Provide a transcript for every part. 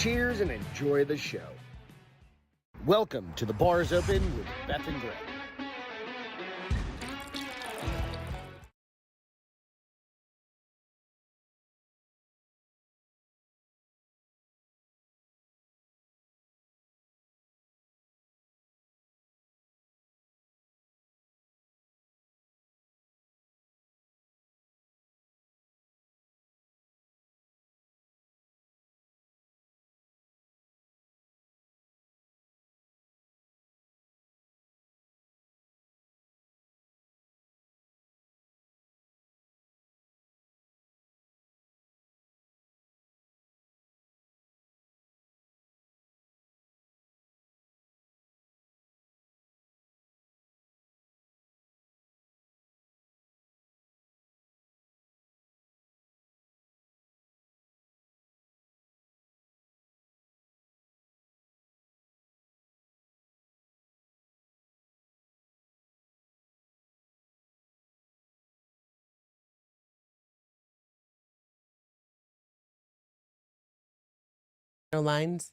Cheers and enjoy the show. Welcome to The Bar's Open with Beth and Greg. No lines.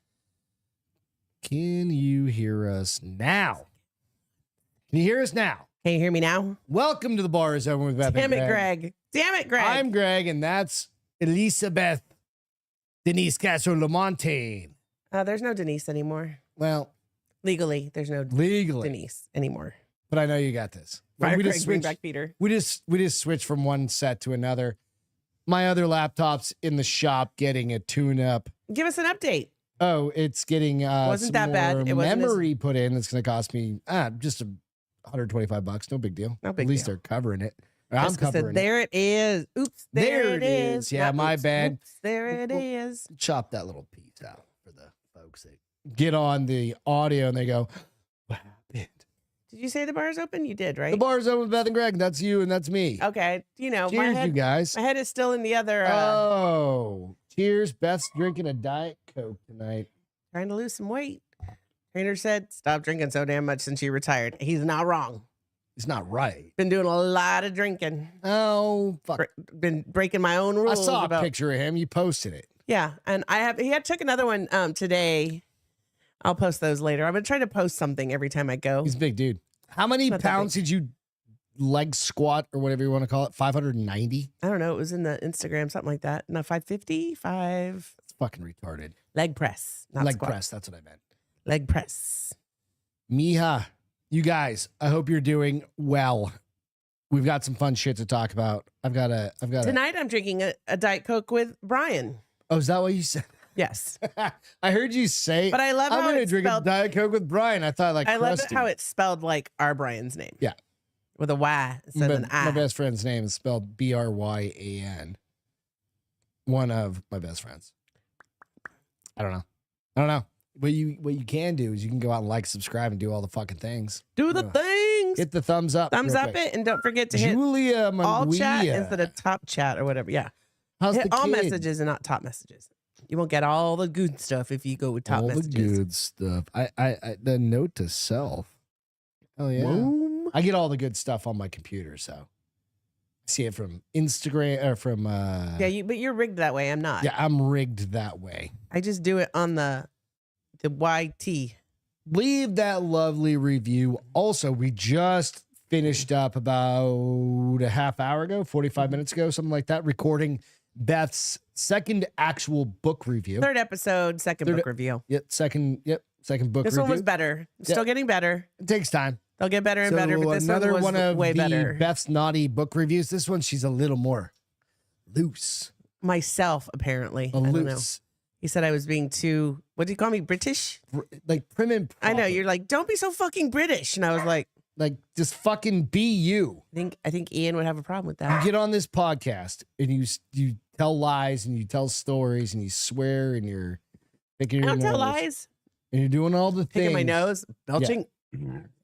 Can you hear us now? Can you hear us now? Can you hear me now? Welcome to The Bar is Open with Beth Damn and it, Greg. Damn it, Greg. I'm Greg, and that's Elizabeth Denise Castro-Lamontagne. There's no Denise anymore. Well, Legally, there's no legally, Denise anymore. but I know you got this. Fire we Greg, just bring switched. back Peter. We just switched from one set to another. My other laptop's in the shop getting a tune-up. Give us an update. Oh, it's getting Wasn't some that bad? more It wasn't memory put in. It's going to cost me just $125. No big deal. No big At least deal. they're covering it. Or I'm Jessica said, covering it. there it is. Oops, there it is. Yeah, my oops, bad. Oops, there it is. Chop that little piece out for the folks that get on the audio and they go, what happened? Did you say the bar's open? You did, right? The Bar's Open with Beth and Greg. That's you and that's me. Okay. You know, Cheers, my you guys. head is still in the other. Oh, cheers. Beth's drinking a Diet Coke tonight. Trying to lose some weight. Trainer said, stop drinking so damn much since you retired. He's not wrong. It's not right. Been doing a lot of drinking. Oh, fuck. Been breaking my own I rules. saw a about, picture of him. You posted it. Yeah, and he took another one today. I'll post those later. I'm gonna try to post something every time I go. He's a big dude. How many Not that pounds did you leg squat or whatever you want to call it? 590? I don't know. It was in the Instagram, something like that. No, 550, It's fucking retarded. leg press, not Leg squat. press. That's what I meant. Leg press. Mija, you guys, I hope you're doing well. We've got some fun shit to talk about. I've got Tonight I'm drinking a Diet Coke with Brian. Oh, is that what you said? Yes, I heard you say. but I love I'm how gonna it's drink spelled. a Diet Coke with Brian. I thought like I love it Krusty. how it's spelled like our Brian's name. Yeah. with a Y instead of an I. My best friend's name is spelled Bryan. One of my best friends. I don't know. What you can do is you can go out and like, subscribe, and do all the fucking things. Do the things. Hit the thumbs up. Thumbs real up quick. it, and don't forget to hit Julia all chat Manguia. instead of top chat or whatever. Yeah. How's Hit the all kid? messages and not top messages. You won't get all the good stuff if you go with top all messages. the good stuff. I the note to self. Oh yeah. Boom. I get all the good stuff on my computer, so I see it from Instagram or from Yeah, but you're rigged that way. I'm not. yeah, I'm rigged that way. I just do it on the YT. Leave that lovely review. Also, we just finished up about a half hour ago, 45 minutes ago, something like that, recording Beth's second actual book review. Third episode, second Third- book review. Second book This review. one was better. Yeah. Still getting better. It takes time. They'll get better and better, but this another one was one of way the better. Beth's naughty book reviews. This one, she's a little more loose. Myself, apparently. I don't know. Loose. He said I was being too, what do you call me, British? Like prim and proper. I know. You're like, don't be so fucking British. And I was like, like just fucking be you. I think Ian would have a problem with You that. get on this podcast and you tell lies and you tell stories and you swear and you're picking I your don't tell nose. lies. And you're doing all the things. Picking my nose, belching.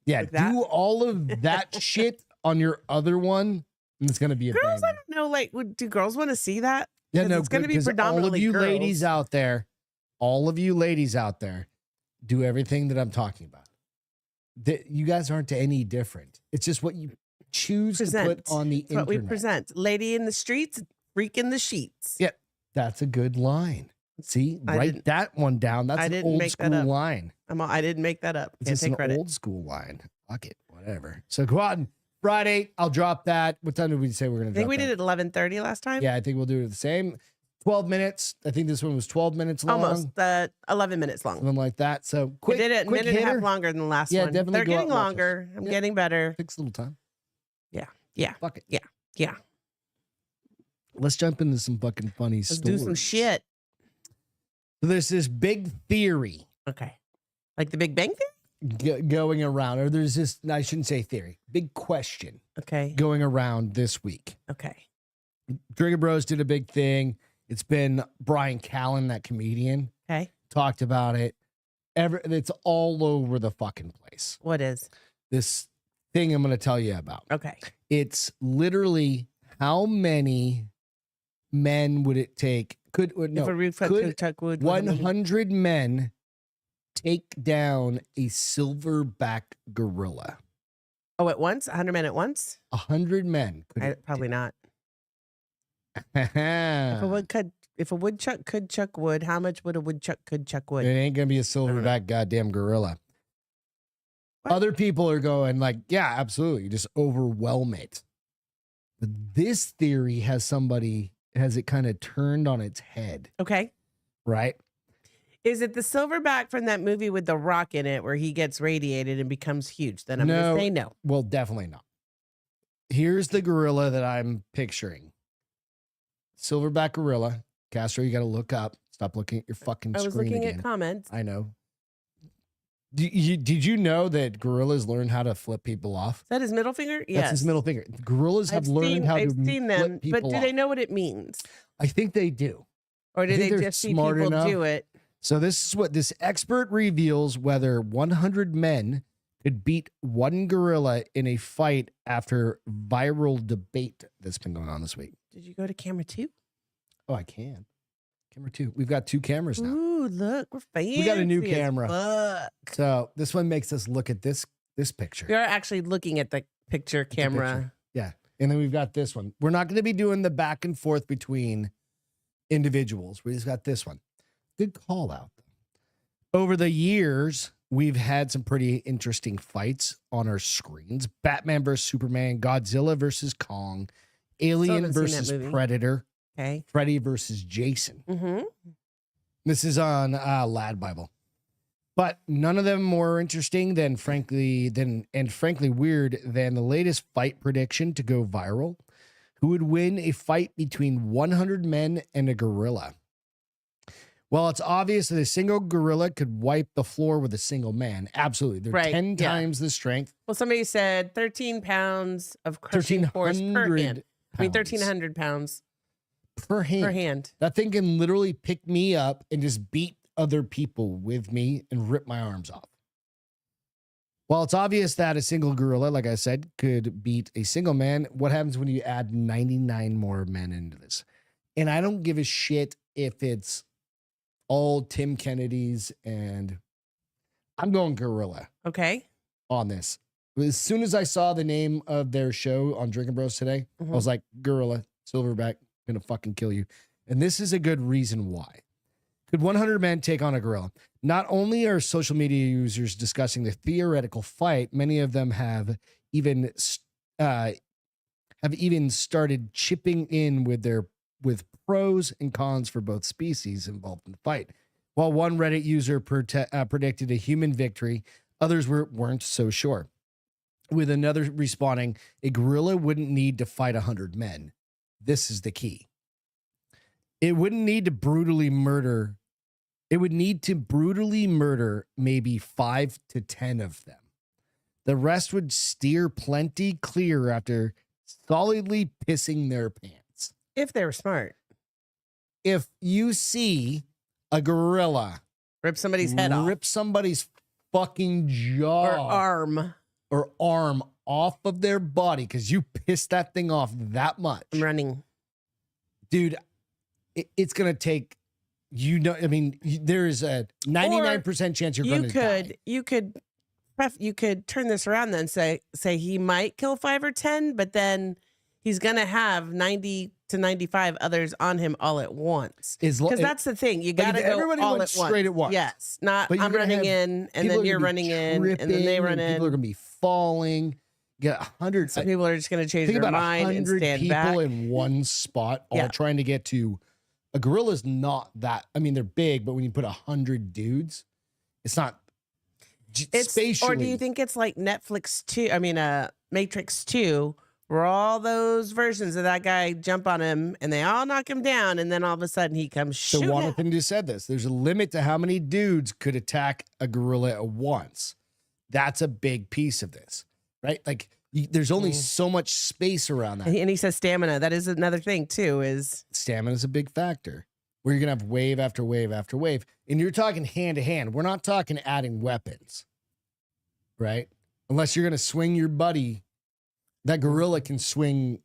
Yeah, like that. do all of that shit on your other one, and it's gonna be a Girls, I banger. don't know. Like, do girls want to see that? Yeah, 'Cause no, it's going to be 'cause predominantly all of you girls. ladies out there, all of you ladies out there, do everything that I'm talking about. You guys aren't any different. It's just what you choose Present. to put on the That's what we internet. present. Lady in the streets, freak in the sheets. Yeah, that's a good line. See, I write didn't- that one down. That's I an didn't old make that school up. line. I didn't make that up. It's Can't just take an credit. old school line. Fuck it, whatever. So go out and Friday, I'll drop that. What time did we say we're going to I drop think we that? did it 11:30 last time. Yeah, I think we'll do it the same. 12 minutes. I think this one was 12 minutes long. Almost 11 minutes long. Something like that. So We quick, did it a quick minute and a half hitter. longer than the last Yeah, one. definitely They're go out getting and watch longer. I'm Yeah. getting better. Takes a little time. Yeah. Fuck it. Yeah. Let's jump into some fucking funny Let's stories. do some shit. So there's this big theory Okay. Like the Big Bang Theory? going around, or there's this, I shouldn't say theory, big question Okay. going around this week. Okay. Drinker Bros did a big thing. It's been Brian Callen, that comedian, Okay. talked about it. It's all over the fucking place. What is? This thing I'm going to tell you about. Okay. It's literally how many men would it take? If a roof could Chuck would 100 men take down a silverback gorilla? Oh, at once? 100 men at once? 100 men. Probably not. It If a woodchuck could chuck wood, how much would a woodchuck could chuck wood? ain't going to be a silverback goddamn gorilla. What? Other people are going like, yeah, absolutely. Just overwhelm it. But this theory has it kind of turned on its head, Okay. right? Is it the silverback from that movie with the rock in it where he gets radiated and becomes huge? Then I'm going No. to say no. Well, definitely not. Here's the gorilla that I'm picturing. Silverback gorilla. Castro, you got to look up. Stop looking at your fucking I screen was looking again. at comments. I know. Did you know that gorillas learn how to flip people off? Is that his middle finger? Yes. That's his middle finger. Gorillas have learned how to I've seen flip them, people but do off. they know what it means? I think they do. Or do I think they they're just see smart people enough. do it? So this is what this expert reveals whether 100 men could beat one gorilla in a fight after viral debate that's been going on this week. Did you go to camera 2? Oh, I can. Camera 2. We've got 2 cameras now. Ooh, look, we're fancy. We got a new as camera. fuck. So this one makes us look at this picture. We are actually looking at the picture camera. picture. Yeah. And then we've got this one. We're not going to be doing the back and forth between individuals. We just got this one. Good call out. Over the years, we've had some pretty interesting fights on our screens. Batman versus Superman, Godzilla versus Kong, Alien haven't seen that versus movie. Predator, Okay. Freddy versus Jason. Mm-hmm. This is on Lad Bible. But none of them more interesting and frankly weird than the latest fight prediction to go viral. Who would win a fight between 100 men and a gorilla? Well, it's obvious that a single gorilla could wipe the floor with a single man. Absolutely. They're Right, 10 yeah. times the strength. Well, somebody said 13 pounds of crushing force per hand. 1,300 pounds per hand. per hand. That thing can literally pick me up and just beat other people with me and rip my arms off. While it's obvious that a single gorilla, like I said, could beat a single man, what happens when you add 99 more men into this? And I don't give a shit if it's all Tim Kennedy's, and I'm going gorilla Okay. on this. As soon as I saw the name of their show on Drinking Bros today, I was like, gorilla, silverback, gonna fucking kill you. And this is a good reason why. Could 100 men take on a gorilla? Not only are social media users discussing the theoretical fight, many of them have even started chipping in with pros and cons for both species involved in the fight. While one Reddit user predicted a human victory, others weren't so sure. With another responding, a gorilla wouldn't need to fight 100 men. This is the key. It wouldn't need to brutally murder. It would need to brutally murder maybe 5 to 10 of them. The rest would steer plenty clear after solidly pissing their pants. If they were smart. If you see a gorilla Rip somebody's head off. rip somebody's fucking jaw Or arm. or arm off of their body because you pissed that thing off that much, I'm running. dude, it's gonna take. There is a 99% chance you're going to die. You could turn this around then say he might kill 5 or 10, but then he's gonna have 90 to 95 others on him all at once. Is Because that's the thing. You got to go everybody all went at once. straight at once. Yes. Not But you're I'm gonna running have- in and people then are you're gonna be running in and then they tripping, run in. People are going to be falling. Get 100. Some people are just going to change Think their about mind and 100 stand people back. in one spot, all Yeah. trying to get to a gorilla's not that. I mean, they're big, but when you put 100 dudes, it's not spatially. Or do you think it's like Netflix 2? I mean, Matrix 2, where all those versions of that guy jump on him and they all knock him down, and then all of a sudden he comes So shooting. Jonathan just said this. There's a limit to how many dudes could attack a gorilla at once. That's a big piece of this, right? Like there's only so much space around that. And he says stamina. That is another thing too. Is Stamina is a big factor. Where you're gonna have wave after wave after wave, and you're talking hand to hand. We're not talking adding weapons, right? Unless you're gonna swing your buddy. That gorilla can swing.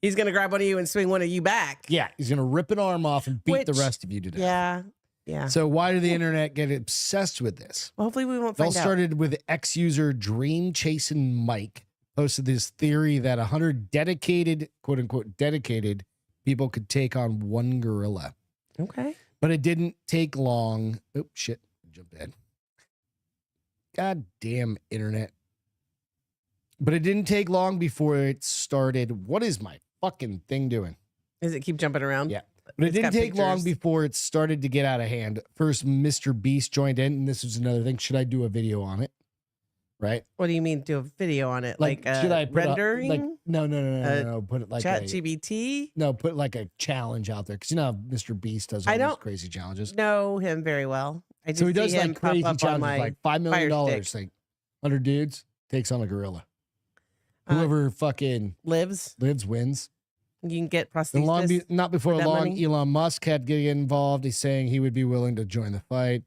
he's gonna grab one of you and swing one of you back. Yeah, he's gonna rip an arm off and beat the Which- rest of you to death. Yeah. Yeah. So why did the internet get obsessed with this? Well, hopefully we won't It all find out. started with ex-user Dream Chasing Mike posted this theory that 100 dedicated, quote unquote, dedicated people could take on one gorilla. Okay. But it didn't take long. Oh, shit. Jump ahead. God damn internet. But it didn't take long before it started. What is my fucking thing doing? Does it keep jumping around? Yeah. But it It's didn't got take long pictures. before it started to get out of hand. First, Mr. Beast joined in, and this was another thing. Should I do a video on it? Right? What do you mean do a video on it? Like, should I put rendering? like no. Put it like Chat a, GBT? no, put like a challenge out there because you know how Mr. Beast does all I these don't crazy challenges. Know him very well. I just So he does see him like pop crazy up on challenges, my like $5 million, Fire like 100 dudes takes on a gorilla. Uh, Whoever fucking lives. lives wins. You can get And prosthesis. not before for that long, money? Elon Musk had to get involved. He's saying he would be willing to join the fight.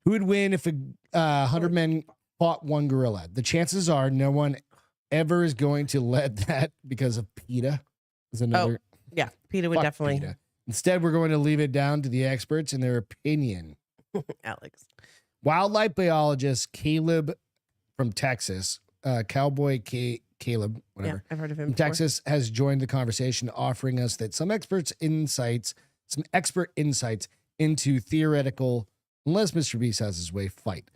Who would win if 100 men fought one gorilla? The chances are no one ever is going to let that because of PETA. Is another Yeah, PETA would fuck definitely. PETA. Instead, we're going to leave it down to the experts and their opinion. Alex. Wildlife biologist Caleb from Texas, Cowboy Caleb, whatever. Yeah, I've heard of him. From before. Texas has joined the conversation, offering us that some expert insights into theoretical, unless Mr. Beast has his way, fight.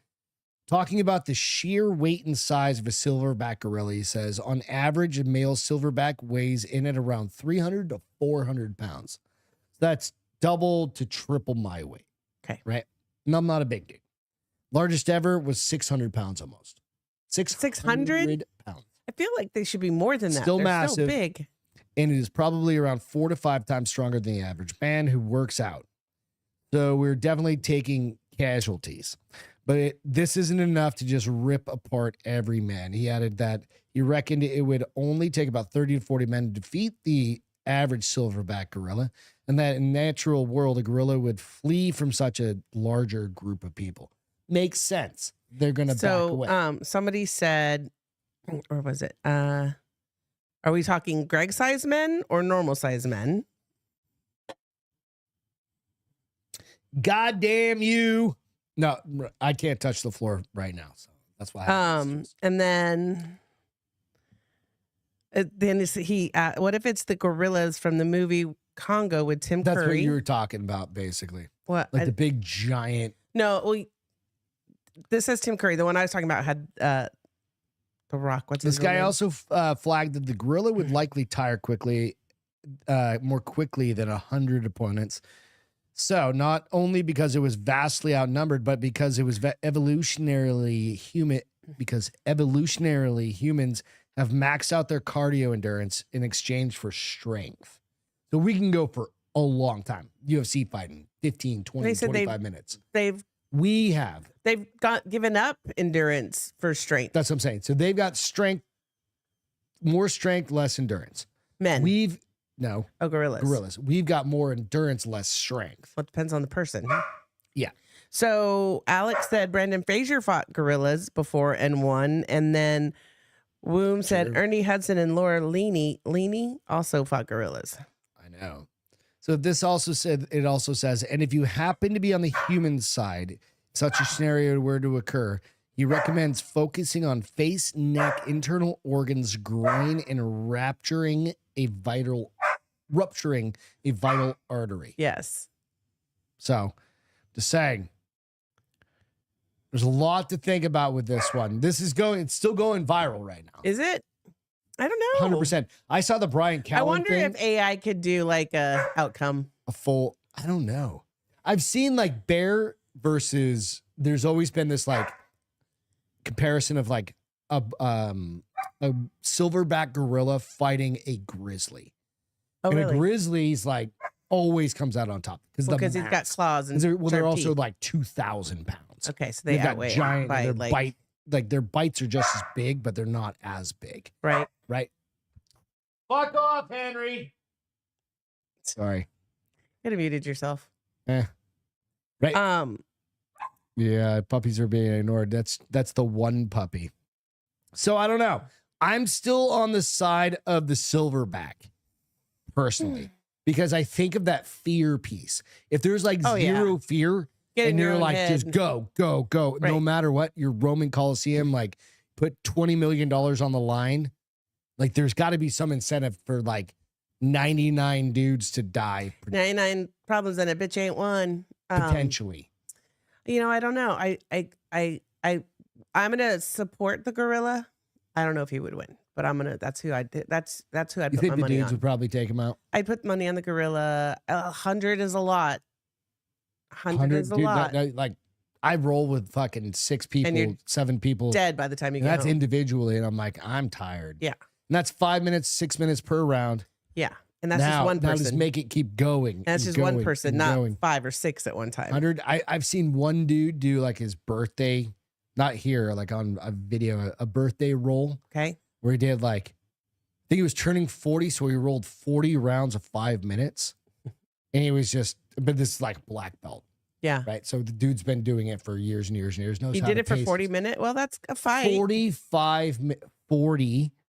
Talking about the sheer weight and size of a silverback gorilla, he says, on average, a male silverback weighs in at around 300 to 400 pounds. That's double to triple my weight. Okay. Right? And I'm not a big dude. Largest ever was 600 pounds almost. 600 pounds. I feel like they should be more than that. Still They're massive. Still big. And it is probably around 4 to 5 times stronger than the average man who works out. So we're definitely taking casualties. But this isn't enough to just rip apart every man. He added that he reckoned it would only take about 30 to 40 men to defeat the average silverback gorilla, and that in natural world, a gorilla would flee from such a larger group of people. Makes sense. They're going to back away. So, somebody said, or was it? Are we talking Greg size men or normal size men? God damn you. No, I can't touch the floor right now. So that's why. And then he. What if it's the gorillas from the movie Congo with Tim That's Curry? what you were talking about, basically. What? Like the big giant. No, this says Tim Curry. The one I was talking about had The Rock. What's his This guy real name? also flagged that the gorilla would likely tire more quickly than 100 opponents. So not only because it was vastly outnumbered, but because it was evolutionarily human. Because evolutionarily humans have maxed out their cardio endurance in exchange for strength. So we can go for a long time. UFC fighting 15, 20, They said 25 minutes. They've given up endurance for strength. That's what I'm saying. So they've got strength, more strength, less endurance. Men. Gorillas. We've got more endurance, less strength. Well, it depends on the person. Yeah. So Alex said Brandon Fraser fought gorillas before and won. And then Woom said Sure. Ernie Hudson and Laura Leaney also fought gorillas. I know. So this also says, and if you happen to be on the human side, such a scenario were to occur, he recommends focusing on face, neck, internal organs, groin, and rapturing a vital rupturing a vital artery. Yes. So, just saying, there's a lot to think about with this one. It's still going viral right now. Is it? I don't know. 100%. I saw the Brian Callen I wonder thing. if AI could do like a outcome. I don't know. I've seen like bear versus, there's always been this like comparison of like a silverback gorilla fighting a grizzly. Oh, and really? a grizzly's like always comes out on top Because he's got claws and they're also teeth. like 2,000 pounds. Okay, so they They've got outweigh giant by their like bite, like their bites are just as big, but they're not as big. right. Right. Fuck off, Henry. Sorry. You could have muted yourself. Right. Yeah, puppies are being ignored. That's the one puppy. So I don't know. I'm still on the side of the silverback, personally, because I think of that fear piece. If there's like zero fear, Get in and your you're own like, head. just go, no Right. matter what, your Roman Coliseum, like put $20 million on the line. Like there's got to be some incentive for like 99 dudes to die 99 problems and a bitch ain't one. potentially. I don't know. I'm gonna support the gorilla. I don't know if he would win, but that's who I did. That's who I'd You put think my the money dudes on. would probably take him out? I'd put money on the gorilla. 100 is a lot. 100 is a dude, lot. like I roll with fucking 6 And you're people, 7 people. Dead by the time you And get that's home. individually, and I'm like, I'm tired. Yeah. And that's 5 minutes, 6 minutes per round. Yeah, and that's now, just one Now person. just make it keep going. And that's and just one going person, and not going. 5 or 6 at one time. 100. I've seen one dude do like his birthday, not here, like on a video, a birthday roll Okay. where he did like, I think he was turning 40, so he rolled 40 rounds of 5 minutes, and he was just, but this is like black belt. Yeah. Right. So the dude's been doing it for years and years and years. Knows He how did to it for pace 40 minutes. Well, that's a fight. 40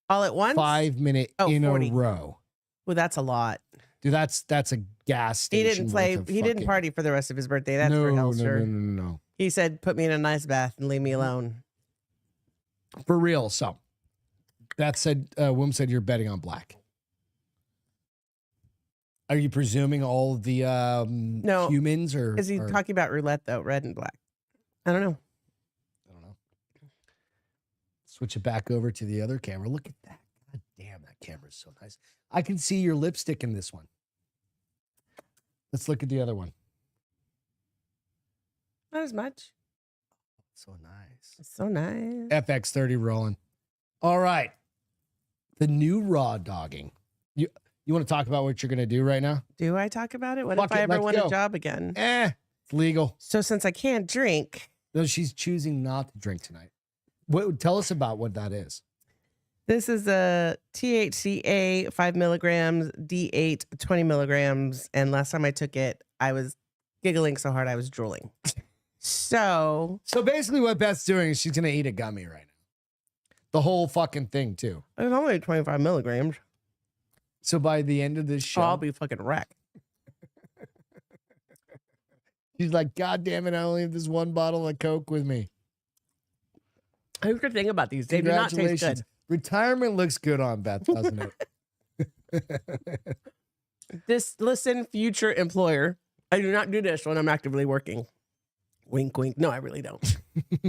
All at once? 5 minute Oh, in 40. a row. Well, that's a lot. Dude, that's a gas He station. didn't play. worth of He didn't fucking- party for the rest of his birthday. That's no, for hell no, sure. no. He said, "Put me in a nice bath and leave me alone." For real. So that said, Wim said you're betting on black. Are you presuming all the No. humans or Is he or- talking about roulette though? Red and black. I don't know. I don't know. Switch it back over to the other camera. Look at that. God damn, that camera's so nice. I can see your lipstick in this one. Let's look at the other one. Not as much. So nice. It's so nice. FX30 rolling. All right. The new raw dogging. You want to talk about what you're going to do right now? Do I talk about it? What Fuck if I it, ever let's want go. a job again? It's legal. So since I can't drink, No, she's choosing not to drink tonight. Tell us about what that is. this is a THCA 5 milligrams, D8 20 milligrams, and last time I took it, I was giggling so hard I was drooling. So basically what Beth's doing is she's going to eat a gummy right now. The whole fucking thing too. it's only 25 milligrams. So by the end of this show, I'll be fucking wrecked. she's like, God damn it, I only have this one bottle of Coke with me. Here's the thing about these. They do not taste Congratulations. good. Retirement looks good on Beth, doesn't it? Listen, future employer. I do not do this when I'm actively working. Wink, wink. No, I really don't.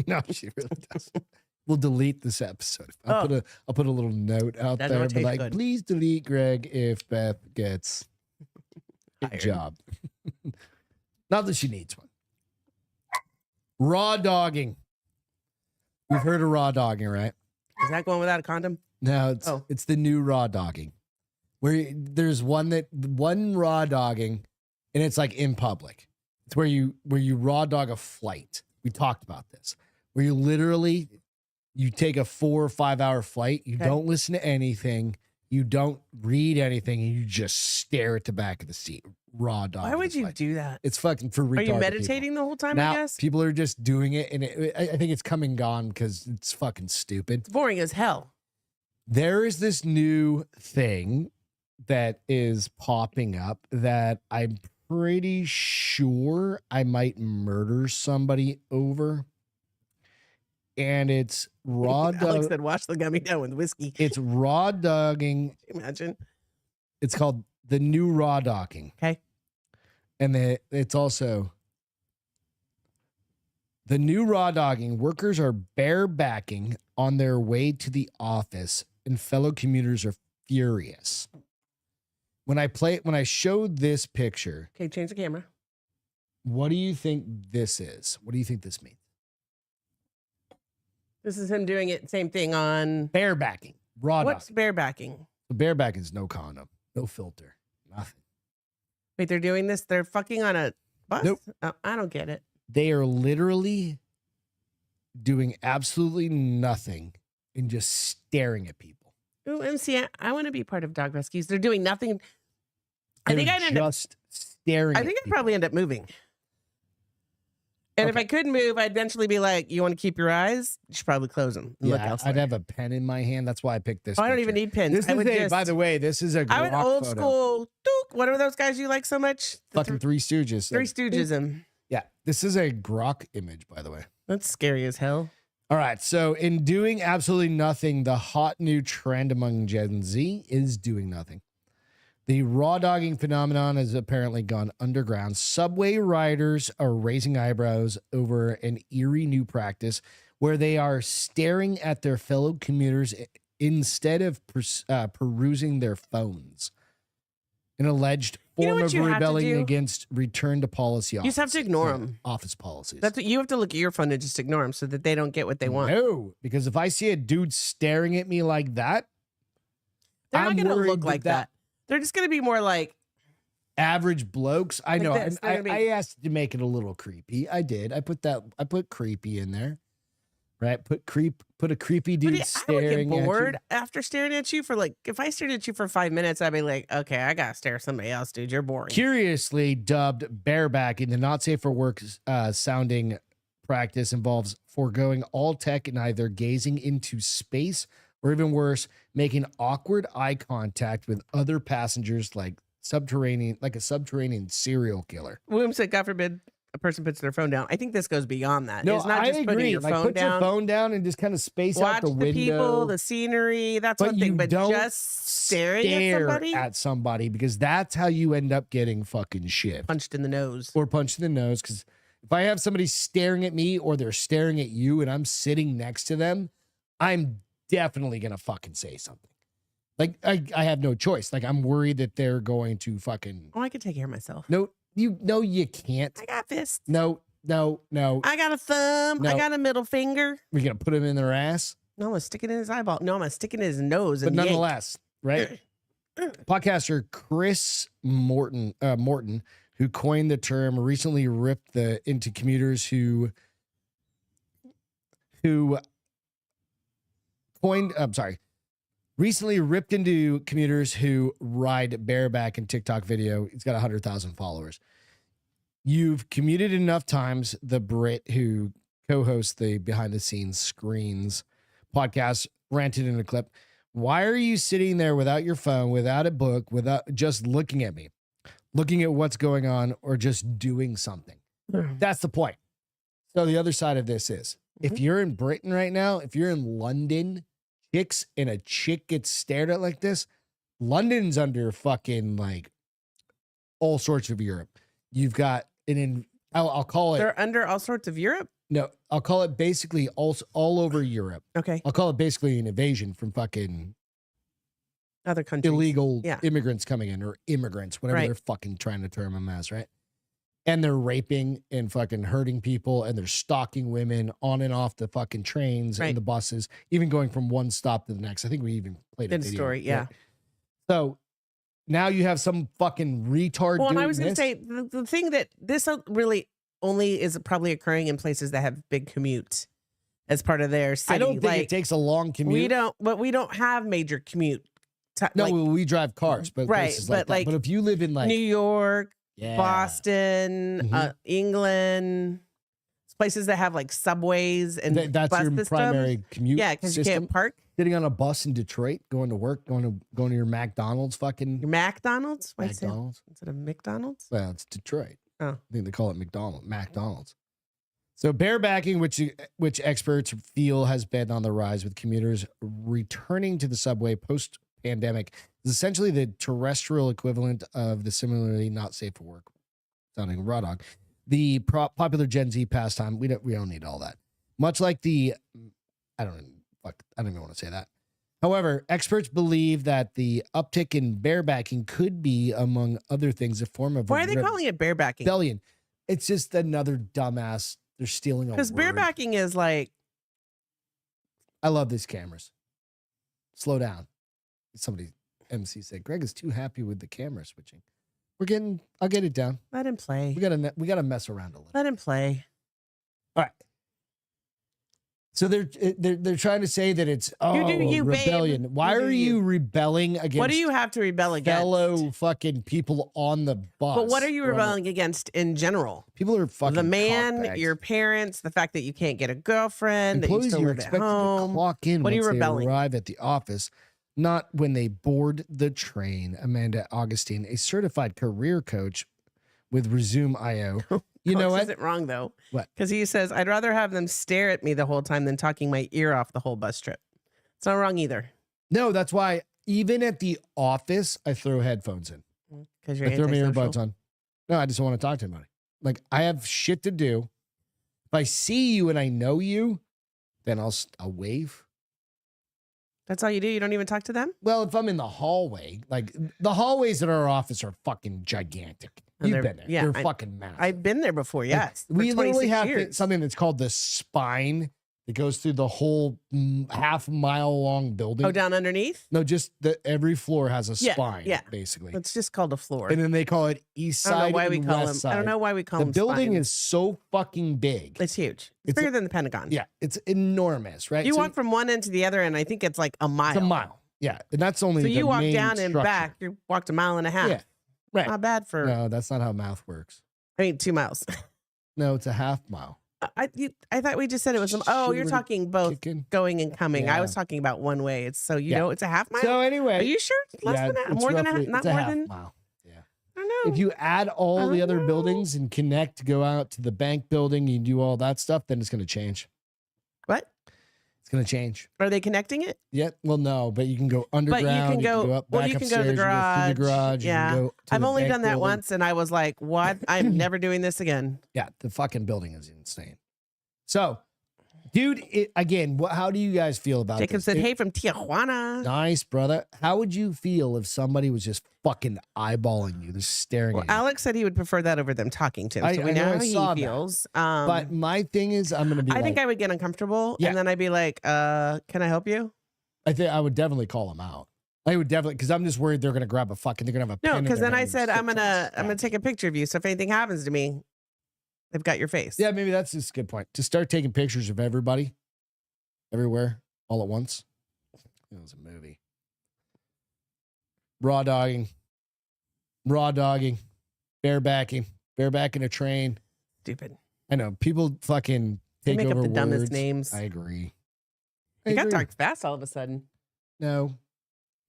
No, she really doesn't. We'll delete this episode. I'll put a little note out That there, don't be taste like, good. please delete Greg if Beth gets a Hired. job. Not that she needs one. Raw dogging. We've heard of raw dogging, right? Is that going without a condom? No, Oh. it's the new raw dogging. Where there's one raw dogging, and it's like in public. It's where you raw dog a flight. We talked about this. Where you literally you take a 4 or 5 hour flight, you Okay. don't listen to anything, you don't read anything, and you just stare at the back of the seat. Raw dog. Why would you do that? It's fucking for retarded Are you people. meditating the whole time, Now I guess? people are just doing it, and I think it's come and gone because it's fucking stupid. It's boring as hell. There is this new thing that is popping up that I'm pretty sure I might murder somebody over. And it's raw Alex dog. said, wash the gummy down with whiskey. It's raw dogging. Imagine. It's called the new raw dogging. Okay. And it's also the new raw dogging. Workers are barebacking on their way to the office, and fellow commuters are furious. When I showed this picture, Okay, change the camera. what do you think this is? What do you think this means? This is him doing it. Same thing on Barebacking. Raw what's dogging. barebacking? Barebacking is no condom, no filter, nothing. Wait, they're doing this? They're fucking on a bus? Nope. Oh, I don't get it. They are literally doing absolutely nothing and just staring at people. Ooh, MC, I want to be part of dog rescues. They're doing nothing. I think They're I'd end up, just staring. I at think I'd people. probably end up moving. And if Okay. I could move, I'd eventually be like, you want to keep your eyes? You should probably close them. And look Yeah, elsewhere. I'd have a pen in my hand. That's why I picked this. Oh, I don't picture. even need pins. This I is would a, just, by the way, this is a I would Glock old photo. school. Dook, what are those guys you like so much? The Fucking Three Stooges. Three Stoogesism. Yeah, this is a Grok image, by the way. That's scary as hell. All right, so in doing absolutely nothing, the hot new trend among Gen Z is doing nothing. The raw dogging phenomenon has apparently gone underground. Subway riders are raising eyebrows over an eerie new practice where they are staring at their fellow commuters instead of perusing their phones. An alleged You know form what of you have to rebelling do? against return to policy. You just have to ignore yeah, 'em. Office policies. That's what you have to look at your phone and just ignore them so that they don't get what they want. No, because if I see a dude staring at me like that, They're not I'm going to worried look like that. They're just going to be more like, average blokes. I Like know. this, and they're gonna be- I asked to make it a little creepy. I did. I put creepy in there. Right? Put a creepy but dude yeah, I would get staring at bored you. after staring at you for like, if I stared at you for 5 minutes, I'd be like, okay, I got to stare at somebody else, dude. You're boring. Curiously dubbed barebacking, the not safe for work sounding practice involves foregoing all tech and either gazing into space or even worse, making awkward eye contact with other passengers like a subterranean serial killer. William said, God forbid a person puts their phone down. I think this goes beyond that. No, It's not I just agree. putting your Like, phone put down. your phone down and just kind of space Watch out the the window. people, the scenery. That's one thing. you But don't just staring stare at somebody, somebody because that's how you end up getting fucking shit punched in the nose. or punched in the nose. Because if I have somebody staring at me or they're staring at you and I'm sitting next to them, I'm definitely gonna fucking say something. Like I have no choice. Like I'm worried that they're going to fucking Oh, I could take care of myself. no. You can't. I got fists. No. I got a thumb. I No. got a middle finger. We're gonna put them in their ass. No, I'm gonna stick it in his eyeball. No, I'm gonna stick it in his nose. But And yank. nonetheless, right? Podcaster Chris Morton, who coined the term, recently ripped into commuters who coined. I'm sorry. Recently ripped into commuters who ride bareback in TikTok video. He's got 100,000 followers. You've commuted enough times. The Brit who co-hosts the behind the scenes screens podcast ranted in a clip. Why are you sitting there without your phone, without a book, without just looking at me, looking at what's going on, or just doing something? That's the point. So the other side of this is if you're in Britain right now, if you're in London, chicks and a chick gets stared at like this, London's under fucking like all sorts of Europe. You've got I'll call it. They're under all sorts of Europe. No, I'll call it basically all over Europe. Okay, I'll call it basically an invasion from fucking other countries. illegal Yeah. immigrants coming in, or immigrants, whatever Right. they're fucking trying to term them as, right? And they're raping and fucking hurting people, and they're stalking women on and off the fucking trains Right. and the buses, even going from one stop to the next. I think we even played a Good video. story. Yeah. So now you have some fucking retard Well, and doing I was going to this. say the thing that this really only is probably occurring in places that have big commutes as part of their city. I don't think like, it takes a long commute. we don't have major commute. No, like we drive cars, but Right, places but like that. like But if you live in like New York, yeah, Boston, Mhm. England, places that have like subways and that's bus your systems. primary commute. Yeah, because you system. can't park. Sitting on a bus in Detroit, going to work, going to your McDonald's, fucking Your McDonald's? Why say McDonald's. instead of McDonald's? Well, it's Detroit. Oh. I think they call it McDonald's. So barebacking, which experts feel has been on the rise with commuters returning to the subway post-pandemic, is essentially the terrestrial equivalent of the similarly not safe for work sounding raw dog. The popular Gen Z pastime. We don't need all that. Much like the, I don't even want to say that. However, experts believe that the uptick in barebacking could be, among other things, a form of Why are they calling it barebacking? rebellion. It's just another dumbass. They're stealing a word. Because barebacking is like, I love these cameras. Slow down. Somebody, MC said, Greg is too happy with the camera switching. I'll get it down. let him play. We gotta mess around a little. Let him play. All right. So they're trying to say that it's you, rebellion. babe. Why You do are you you. rebelling against? What do you have to rebel against? fellow fucking people on the bus? But what are you or on the- rebelling against in general? People are fucking The man, cockbags. your parents, the fact that you can't get a girlfriend, that you Employees still are live at expected to home. clock in What are once you they rebelling? arrive at the office, not when they board the train. Amanda Augustine, a certified career coach with Resume.io. You know Coach what? Is it wrong though? What? Because he says, I'd rather have them stare at me the whole time than talking my ear off the whole bus trip. It's not wrong either. No, that's why even at the office, I throw headphones in. Because you're I throw my antisocial. earbuds on. No, I just don't want to talk to anybody. Like, I have shit to do. If I see you and I know you, then I'll wave. That's all you do? You don't even talk to them? Well, if I'm in the hallway, like the hallways at our office are fucking gigantic. And You've they're- been there. yeah, They're fucking massive. I've been there before, yes. for We literally 26 have years. something that's called the spine that goes through the whole half-mile long building. Oh, down underneath? No, just every floor has a Yeah, spine, yeah. basically. It's just called a floor. And then they call it east I don't side know why we and call west them. side. I don't know why we call The them building spines. is so fucking big. It's huge. It's It's bigger than the Pentagon. Yeah, it's enormous, right? You So walk from one end to the other, and I think it's like a mile. it's a mile. Yeah, and that's only So the you walk main down and structure. back. You walked a mile and a half. Yeah, right. Not bad for. No, that's not how math works. I mean, 2 miles. No, it's a half mile. I thought we just said it was. Oh, you're Shooter talking both Kicking. going and coming. I Yeah. was talking about one way. It's so you Yeah. know it's a half mile. So anyway, Are you sure? Less yeah, than that? it's More than roughly- that? Not it's a more half than. mile. Yeah. I don't know. If you add all the I other know. buildings and connect to go out to the bank building, you do all that stuff, then it's going to change. What? It's going to change. Are they connecting it? Yeah, well, no, but you can go underground. But you can go. up, Well, back you can go to the upstairs, you garage. through the garage. Yeah. You can go to I've the only bank done that building. once, and I was like, "What? I'm never doing this again." Yeah, the fucking building is insane. So, dude, again, how do you guys feel about Jacob this? said, "Hey, from Tijuana." Nice, brother. How would you feel if somebody was just fucking eyeballing you, just staring Well, at you? Alex said he would prefer that over them talking to him. So we I know, know I how he saw that. feels. But my thing is, I'm going to be I think like, I would get uncomfortable, Yeah. and then I'd be like, "Can I help you?" I think I would definitely call them out. I would definitely, because I'm just worried they're going to grab they're going to have a pen No, in because their then I hand and said, stick "I'm gonna something. take a picture of you. So if anything happens to me, they've got your face." Yeah, maybe that's just a good point. To start taking pictures of everybody, everywhere, all at once. It was a movie. Raw dogging, barebacking a train. Stupid. I know people fucking They take make up over the dumbest words. names. I agree. It got agree. dark fast all of a sudden. No,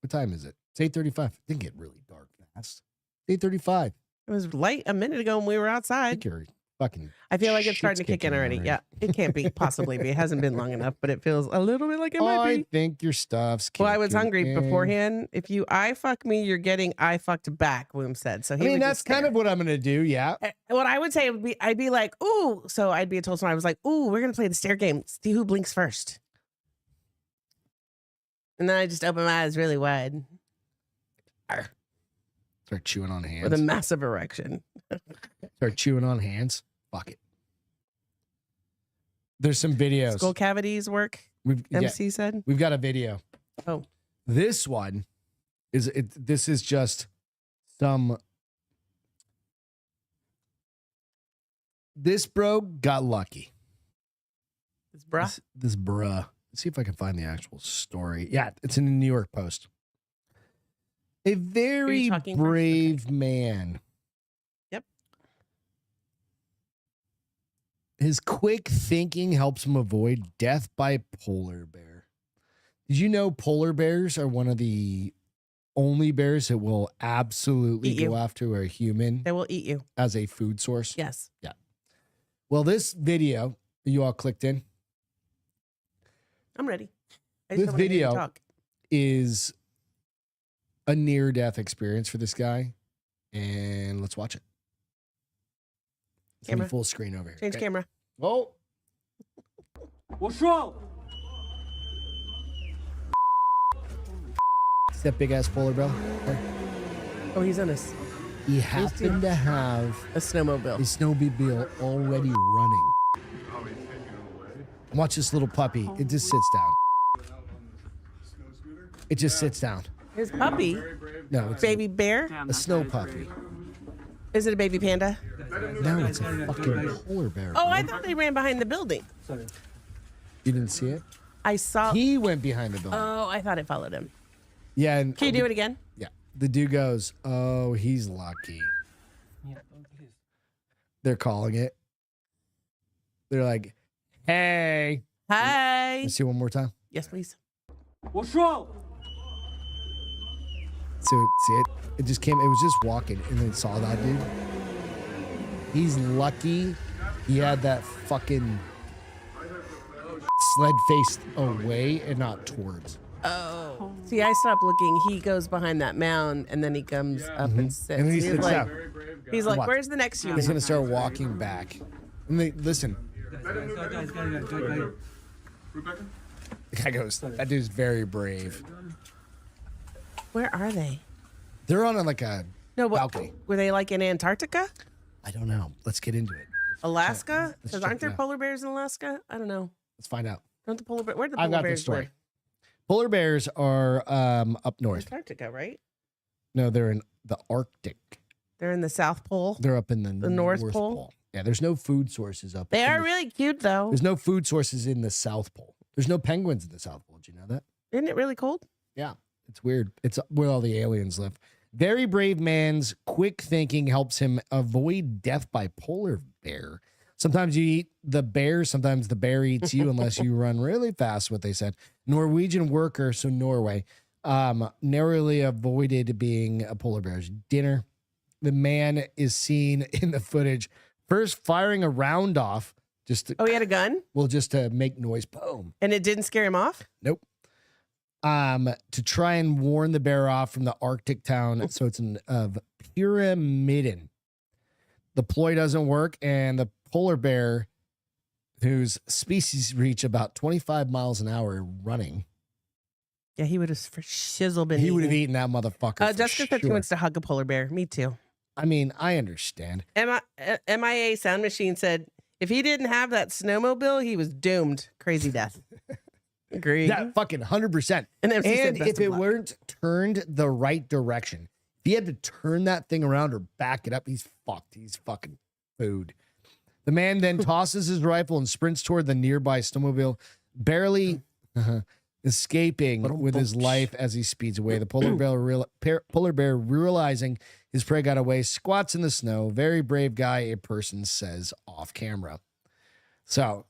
what time is it? It's 8:35. It didn't get really dark fast. 8:35. It was light a minute ago when we were I outside. think you're fucking. I feel like it's starting shit's to kick in kicking already. already. Yeah, it can't be possibly be. It hasn't been long enough, but it feels a little bit like it might I be. think your stuff's. Well, I was kicking hungry in. beforehand. If you eye fuck me, you're getting eye fucked back. William said. So I he mean, would that's just kind stare. of what I'm gonna do. Yeah. What I would say would be, I'd be like, ooh. So I'd be told someone, I was like, ooh, we're gonna play the stare game. See who blinks first. And then I just open my eyes really wide Start chewing on hands. with a massive erection. Start chewing on hands. Fuck it. There's some videos. Skull cavities work. We've MC said. we've got a video. Oh. This one is it. This is just some. This bro got lucky. It's bruh. This bruh. Let's see if I can find the actual story. Yeah, it's in the New York Post. A very talking first? brave man. Yep. His quick thinking helps him avoid death by polar bear. Did you know polar bears are one of the only bears that will absolutely Eat you. go after a human They will eat you. as a food source? Yes. Well, this video that you all clicked in I'm ready. I This don't wanna hear you video- talk. is a near-death experience for this guy, and let's watch it. It's gonna be Camera. full screen over here. Change okay? camera. Oh, 我说 it's that big-ass polar bear. Okay. Oh, he's on He happened to have a snowmobile. his snowmobile already running. Watch this little puppy. It just sits down. It just sits down. His puppy, No, it's baby bear. a snow puppy. Is it a baby panda? No, it's a fucking polar bear. Oh, I bro. thought they ran behind the building. You didn't see it? I saw. He went behind the building. Oh, I thought it followed him. Yeah. And Can you do it again? Yeah. The dude goes, "Oh, he's lucky." They're calling it. They're like, "Hey." Hi. Let's see one more time. Yes, please. 我说 See it? It just came. It was just walking, and then saw that dude. He's lucky. He had that fucking sled faced away and not towards. Oh. See, I stopped looking. He goes behind that mound, and then he comes up and sits. And then he He's sits like, down. he's like, Watch. "Where's the next He's human?" gonna start walking back. And they listen. The guy goes, "That dude's very brave." Where are they? They're on like a No, what, balcony. were they like in Antarctica, I don't know. Let's get into it. Alaska? Because check aren't it there out. polar bears in Alaska? I don't know. Let's find out. Don't the polar bear? Where do the I've polar got the bears story. live? Polar bears are up north. Antarctica, right? No, they're in the Arctic. They're in the South Pole. They're up in the North Pole? Yeah, there's no food sources up. They in are the- really cute, though. There's no food sources in the South Pole. There's no penguins in the South Pole. Did you know that? Isn't it really cold? Yeah, it's weird. It's where all the aliens live. Very brave man's quick thinking helps him avoid death by polar bear. Sometimes you eat the bear, sometimes the bear eats you unless you run really fast, what they said. Norwegian worker, so Norway, narrowly avoided being a polar bear's dinner. The man is seen in the footage first firing a round off just to, Oh, he had a gun, just to make noise. Boom. and it didn't scare him off. Nope. To try and warn the bear off from the Arctic town. So it's of Pyramiden. The ploy doesn't work, and the polar bear, whose species reach about 25 miles an hour running, Yeah, he would have for shizzle been. he would have eaten. eaten that motherfucker. For Jessica said she sure. wants to hug a polar bear. Me too. I mean, I understand. MIA Sound Machine said if he didn't have that snowmobile, he was doomed. Crazy death. Agreed. Yeah, fucking 100%. And MC said And best if of it luck. weren't turned the right direction, if he had to turn that thing around or back it up, he's fucked. He's fucking food. The man then tosses his rifle and sprints toward the nearby snowmobile, barely escaping with his life as he speeds away. The polar bear, realizing his prey got away, squats in the snow. Very brave guy, a person says off camera. So,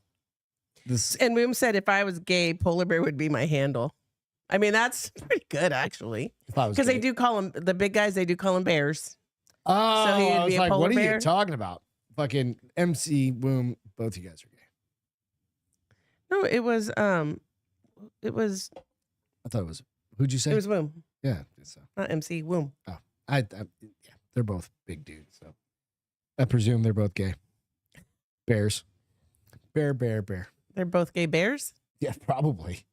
this And Moom said if I was gay, polar bear would be my handle. I mean, that's pretty good actually, if I was because they gay- do call them the big guys. They do call them bears. Oh, So he'd I was be a like, polar what are bear? you talking about? Fucking MC Boom. Both you guys are gay. No, it was I thought it was. Who'd you say? it was Woom, Yeah. So not MC Woom. yeah, they're both big dudes. So I presume they're both gay. Bears. Bear. They're both gay bears. Yeah, probably.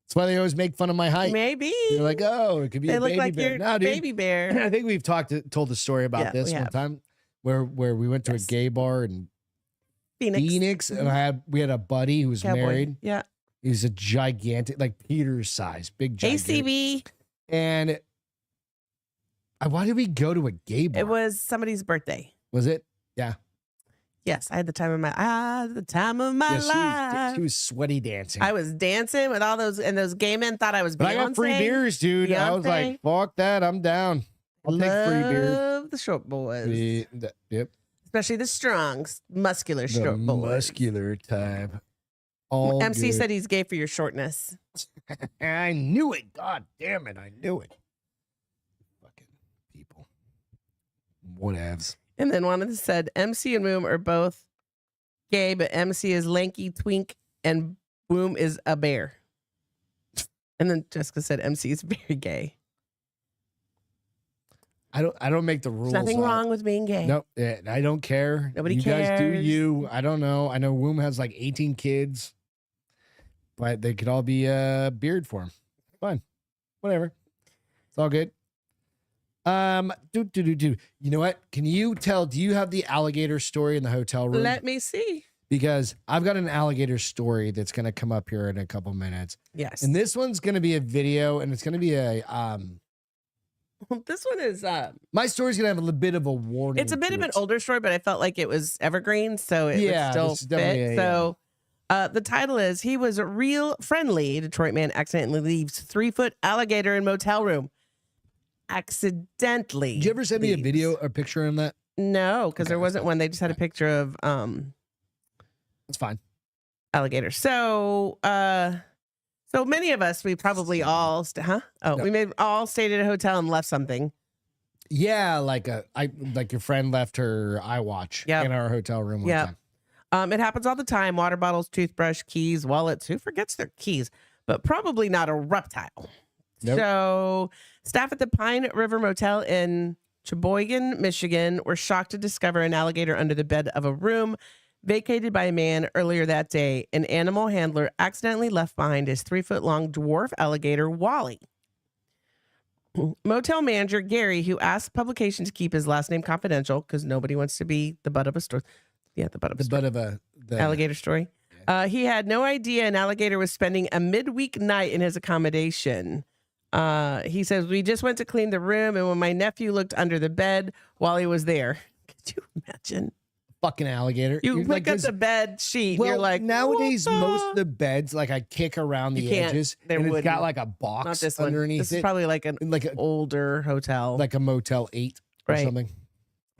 That's why they always make fun of my height. Maybe They're like, oh, it could be they a look baby like bear. your No, dude. baby bear. I think we've told the story about Yeah, this we one have. time where we went to Yes. a gay bar in Phoenix. Phoenix, and we had a buddy who was Cowboy. married. Yeah. He was a gigantic, like Peter's size, big gigantic. ACB. And why did we go to a gay bar? It was somebody's birthday. Was it? Yeah. Yes, I had the time of my Yeah, life. she was sweaty dancing. I was dancing with all those, and those gay men thought I was Beyonce. but I got free beers, dude. I was like, fuck that. I'm down. I'll take free beers. Love the short boys, Yep. especially the strong, muscular The short boys. muscular type. All MC good. said he's gay for your shortness. I knew it. God damn it. I knew it. Fucking people. Whatevs. And then one of them said MC and Boom are both gay, but MC is lanky twink and Boom is a bear. And then Jessica said MC is very gay. I don't make the rules. There's nothing up. wrong with being gay. Nope. Yeah, I don't care. Nobody you guys do cares. you. I don't know. I know Womb has like 18 kids, but they could all be beard for him. Fine. Whatever. It's all good. You know what? Can you tell? Do you have the alligator story in the hotel room? Let me see. Because I've got an alligator story that's going to come up here in a couple minutes. Yes. And this one's going to be a video, and it's going to be a this one is my story's going to have a little bit of a warning. it's a bit to of an it. older story, but I felt like it was evergreen, so it Yeah, would still this is definitely fit. a- So the title is He Was a Real Friendly. Detroit man accidentally leaves 3-foot alligator in motel room. Accidentally. Did you ever send me a leaves. video or picture on that? No, because there Okay, wasn't one. They just had a picture of That's fine. alligator. So so many of us, we probably all No. we may all stayed at a hotel and left something. Yeah, like your friend left her iWatch Yep. in our hotel room one Yep. time. It happens all the time. Water bottles, toothbrush, keys, wallets. Who forgets their keys? But probably not a reptile. Nope. So staff at the Pine River Motel in Sheboygan, Michigan were shocked to discover an alligator under the bed of a room vacated by a man earlier that day. An animal handler accidentally left behind his 3-foot-long dwarf alligator, Wally. Motel manager Gary, who asked publication to keep his last name confidential because nobody wants to be the butt of a story. Yeah, the butt of a The story. butt of the Alligator story. He had no idea an alligator was spending a midweek night in his accommodation. He says, we just went to clean the room, and when my nephew looked under the bed while he was there, could you imagine? fucking alligator. You You're pick like up this- the bed sheet. Well, You're like, nowadays, what most of the beds, like I kick around the You can't. edges, There and it's got wouldn't. like a box Not this one. underneath This it, is probably like an like a older hotel. Motel 8 or Right. something.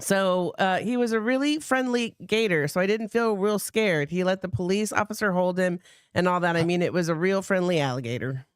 So he was a really friendly gator, so I didn't feel real scared. He let the police officer hold him and all that. I mean, it was a real friendly alligator.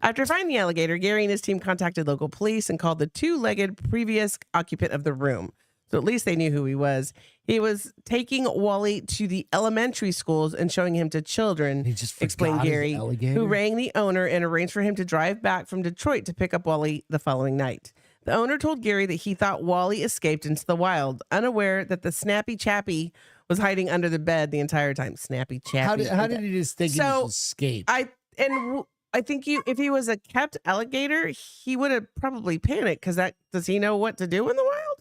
After finding the alligator, Gary and his team contacted local police and called the 2-legged previous occupant of the room. So at least they knew who he was. He was taking Wally to the elementary schools and showing him to children, He just explained forgot his Gary, alligator? who rang the owner and arranged for him to drive back from Detroit to pick up Wally the following night. The owner told Gary that he thought Wally escaped into the wild, unaware that the Snappy Chappy was hiding under the bed the entire time. Snappy Chappy. How did he just think he So, just escaped? I think if he was a kept alligator, he would have probably panicked because does he know what to do in the wild?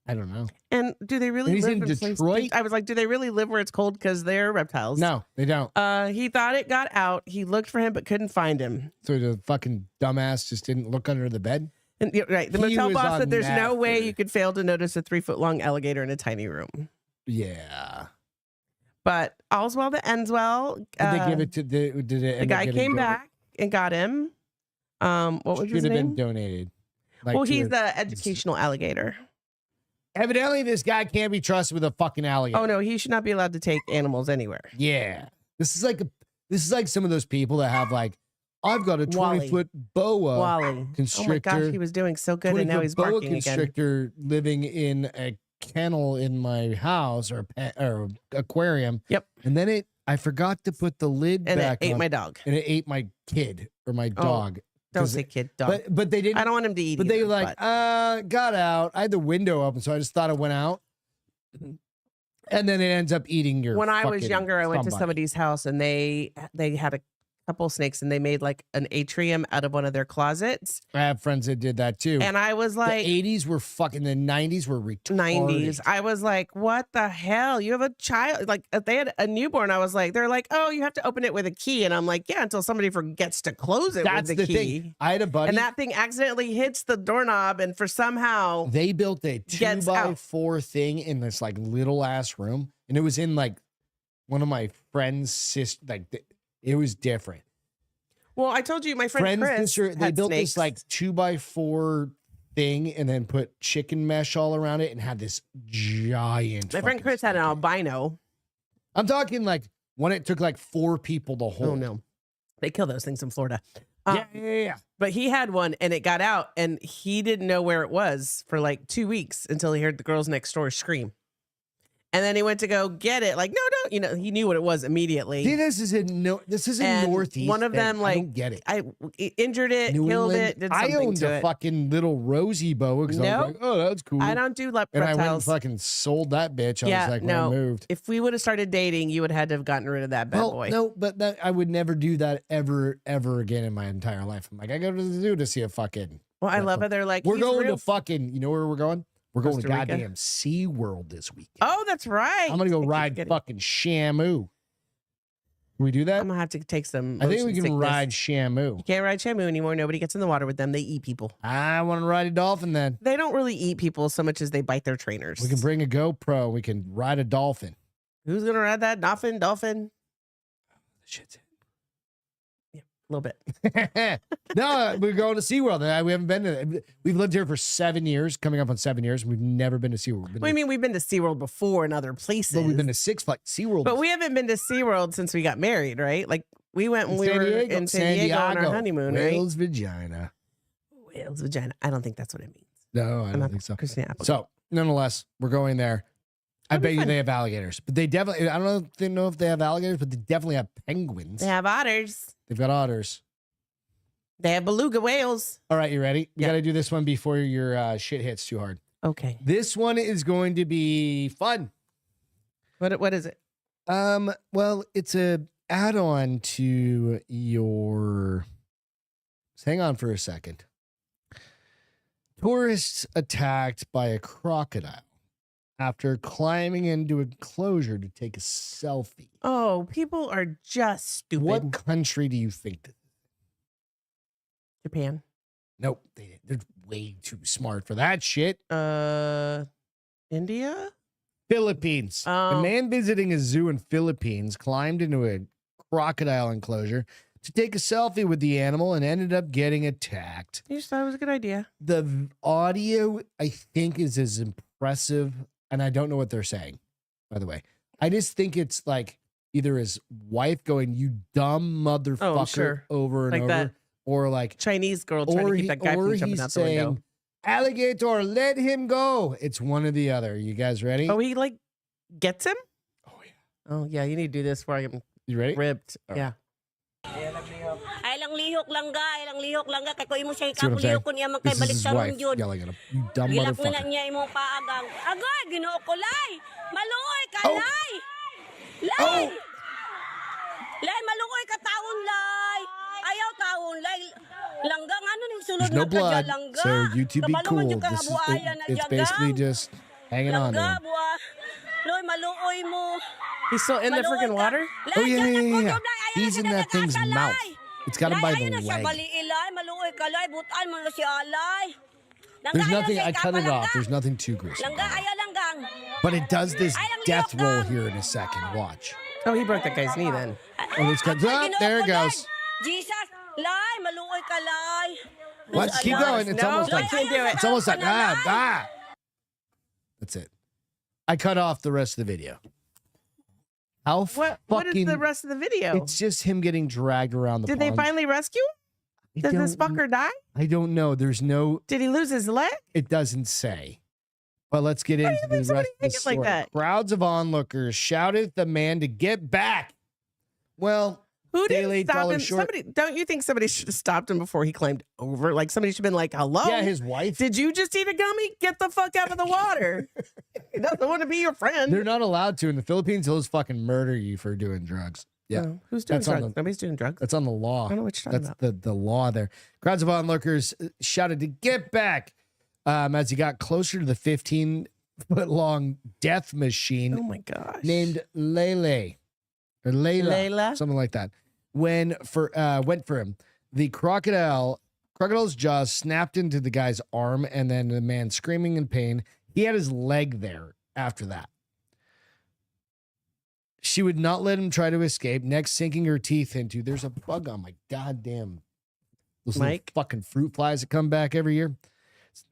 I don't know. And do they really And he's live in places- Detroit? I was like, do they really live where it's cold because they're reptiles? No, they don't. He thought it got out. He looked for him but couldn't find him. So the fucking dumbass just didn't look under the bed. And right, the He motel was boss on said there's no way meth or- you could fail to notice a 3-foot-long alligator in a tiny room. Yeah. But all's well that ends well. Did they give it to The guy came back and got him. What was his Should have name? been donated. Like Well, to he's a- the educational alligator. Evidently, this guy can't be trusted with a fucking alligator. Oh no, he should not be allowed to take animals anywhere. Yeah. This is like some of those people that have like, I've got a Wally. 20-foot boa Wally. Oh my constrictor. gosh, he was doing so good, and now 20-foot he's boa barking again. constrictor living in a kennel in my house or aquarium. Yep. And then I forgot to put the lid And it back ate on, my dog. and it ate my kid or my dog. Don't 'Cause say kid dog. But they didn't. I don't want him to eat. But they either, like got out. I had the window open, so I just thought it went out. And then it ends up eating your. when I was fucking younger, I went to somebody. somebody's house and they had a couple snakes and they made like an atrium out of one of their closets. I have friends that did that too. And I was like, the 80s were fucking. The 90s were retarded. 90s. I was like, what the hell? You have a child? Like, if they had a newborn. I was like, they're like, oh, you have to open it with a key. And I'm like, yeah, until somebody forgets to close it That's with the the key. thing. I had a buddy. And that thing accidentally hits the doorknob, and for somehow They built a Gets 2x4 thing in this like little ass room, and it was in like one of my friends' sister. It was different. Well, I told you my friend Chris sister, they had built snakes. this like 2x4 thing, and then put chicken mesh all around it, and had this giant. My friend fucking Chris had an snake. albino. I'm talking like when it took like 4 people to hold. Oh no, they kill those things in Florida. Yeah. But he had one and it got out and he didn't know where it was for like 2 weeks until he heard the girls next door scream. And then he went to go get it. Like, no, no. You know, he knew what it was immediately. See, this is in And Northeast. one of them, thing. like, I don't get it. I injured it, New killed England, it, did I something owned to a it. fucking little rosy boa because I was Nope. like, oh, that's cool. I don't do and I went and reptiles. fucking sold that bitch. I Yeah, was like, no. when I moved. If we would have started dating, you would have had to have gotten rid of that bad boy. No, but I would never do that ever again in my entire life. I'm like, I go to the zoo to see a fucking. Well, I love it. They're like, We're he's going real. to fucking. You know where we're going? We're going to Costa Rica? goddamn SeaWorld this weekend. Oh, that's right. I'm gonna go I keep ride forgetting. fucking Shamu. Can we do that? I'm gonna have to take some. I think we motion can sickness. ride Shamu. You can't ride Shamu anymore. Nobody gets in the water with them. They eat people. I want to ride a dolphin then. They don't really eat people so much as they bite their trainers. We can bring a GoPro. We can ride a dolphin. Who's gonna ride that dolphin? Shit's A little bit. No, we're going to SeaWorld. We haven't been to it. We've lived here for 7 years, coming up on 7 years. We've never been to SeaWorld. What do you mean we've been to SeaWorld before in other places? But we've been to Six Flags. SeaWorld. But we haven't been to SeaWorld since we got married, right? Like we went when we San were Diego, in San Diego on our honeymoon, Whale's vagina. right? Whale's vagina. I don't think that's what it means. No, I I'm don't not think so. Christina Applegate. So, nonetheless, we're going there. I That'd be bet you fun. they have alligators, but they definitely, I don't know if they know if they have alligators, but they definitely have penguins. They have otters. They've got otters. They have beluga whales. All right, you ready? You Yeah. got to do this one before your shit hits too hard. Okay. This one is going to be fun. What is it? Well, it's a add-on to your. Just hang on for a second. Tourists attacked by a crocodile after climbing into an enclosure to take a selfie. Oh, people are just stupid. What country do you think that? Japan. Nope, they're way too smart for that shit. India? Philippines. A Oh. man visiting a zoo in Philippines climbed into a crocodile enclosure to take a selfie with the animal and ended up getting attacked. You just thought it was a good idea. The audio, I think, is as impressive, and I don't know what they're saying, by the way. I just think it's like either his wife going, "You dumb motherfucker," sure. over and Like over, that or like, Chinese girl trying to keep that guy from jumping he's out the window. saying, "Alligator, let him go." It's one or the other. You guys ready? Oh, he like gets him? Oh, yeah. Oh, yeah. You need to do this before I get You ready? ripped. All Yeah. Ay lang lihok lang ga, kay ko imo siya See what I'm saying? ikapuliw ko niya man kay This is balik his sa wife yun. yelling at him. You dumb Gilak na motherfucker. niya imong paagang. Agoy, Ginoo ko lay. Maluoy ka Oh. lay. Lay. Oh. Lay maluoy ka taon lay. Ayaw taon lay. Langgang ano ning sulod There's no na kadya blood, langga. so you two be Kabalo man cool. jud ka nga This is buaya na it's jagang. basically just hanging on to Langga him. buwa. Loy maluoy mo. He's still in the Maluoy freaking ka. water? Lay, Oh, yeah, dyan yeah, na yeah, kutob, yeah. lay. Ayaw He's na in siya that thing's nagasa, mouth. lay. It's got him by Lay, the ayaw na siya leg. bali ilay, maluoy ka lay, butan mo na si alay. Langga, There's ayaw nothing, siya I cut it ikapalangga. off. There's nothing too gruesome. Langga, ayaw langgang. But it does this Ay, ang death lihok roll lang. here in a second. Watch. Oh, he broke that guy's knee then. Oh, it's got, Ay, there it Ginoo ko, goes. lay. Jesus, lay, maluoy ka lay. What? Keep going. It's No, almost I like, can't do it. it's almost like, Ayaw ka na, lay. That's it. I cut off the rest of the video. How What is fucking, the rest of the video? it's just him getting dragged around the Did they pond. finally rescue him? I Did this don't- fucker die? I don't know. There's no, Did he lose his leg? it doesn't say. But let's get Why do into you the think rest somebody of the make it like story. that? Crowds of onlookers shouted at the man to get back. Well, Who Day didn't late, stop dollar him? short. Somebody, don't you think somebody should have stopped him before he climbed over? Like somebody should have been like, "Hello, yeah, his wife. did you just eat a gummy? Get the fuck out of the water." He doesn't want to be your friend. They're not allowed to in the Philippines. He'll just fucking murder you for doing drugs. Yeah, Oh, who's doing That's on drugs? the- Nobody's doing drugs. that's on the law. I don't know what you're talking That's about. the law there. Crowds of onlookers shouted to get back as he got closer to the 15-foot-long death machine Oh my gosh. named Lele or Layla, Layla? something like that. Went for him. The crocodile's jaws snapped into the guy's arm, and then the man screaming in pain. He had his leg there after that. She would not let him try to escape, next sinking her teeth into. There's a bug on my goddamn those little Mike? fucking fruit flies that come back every year.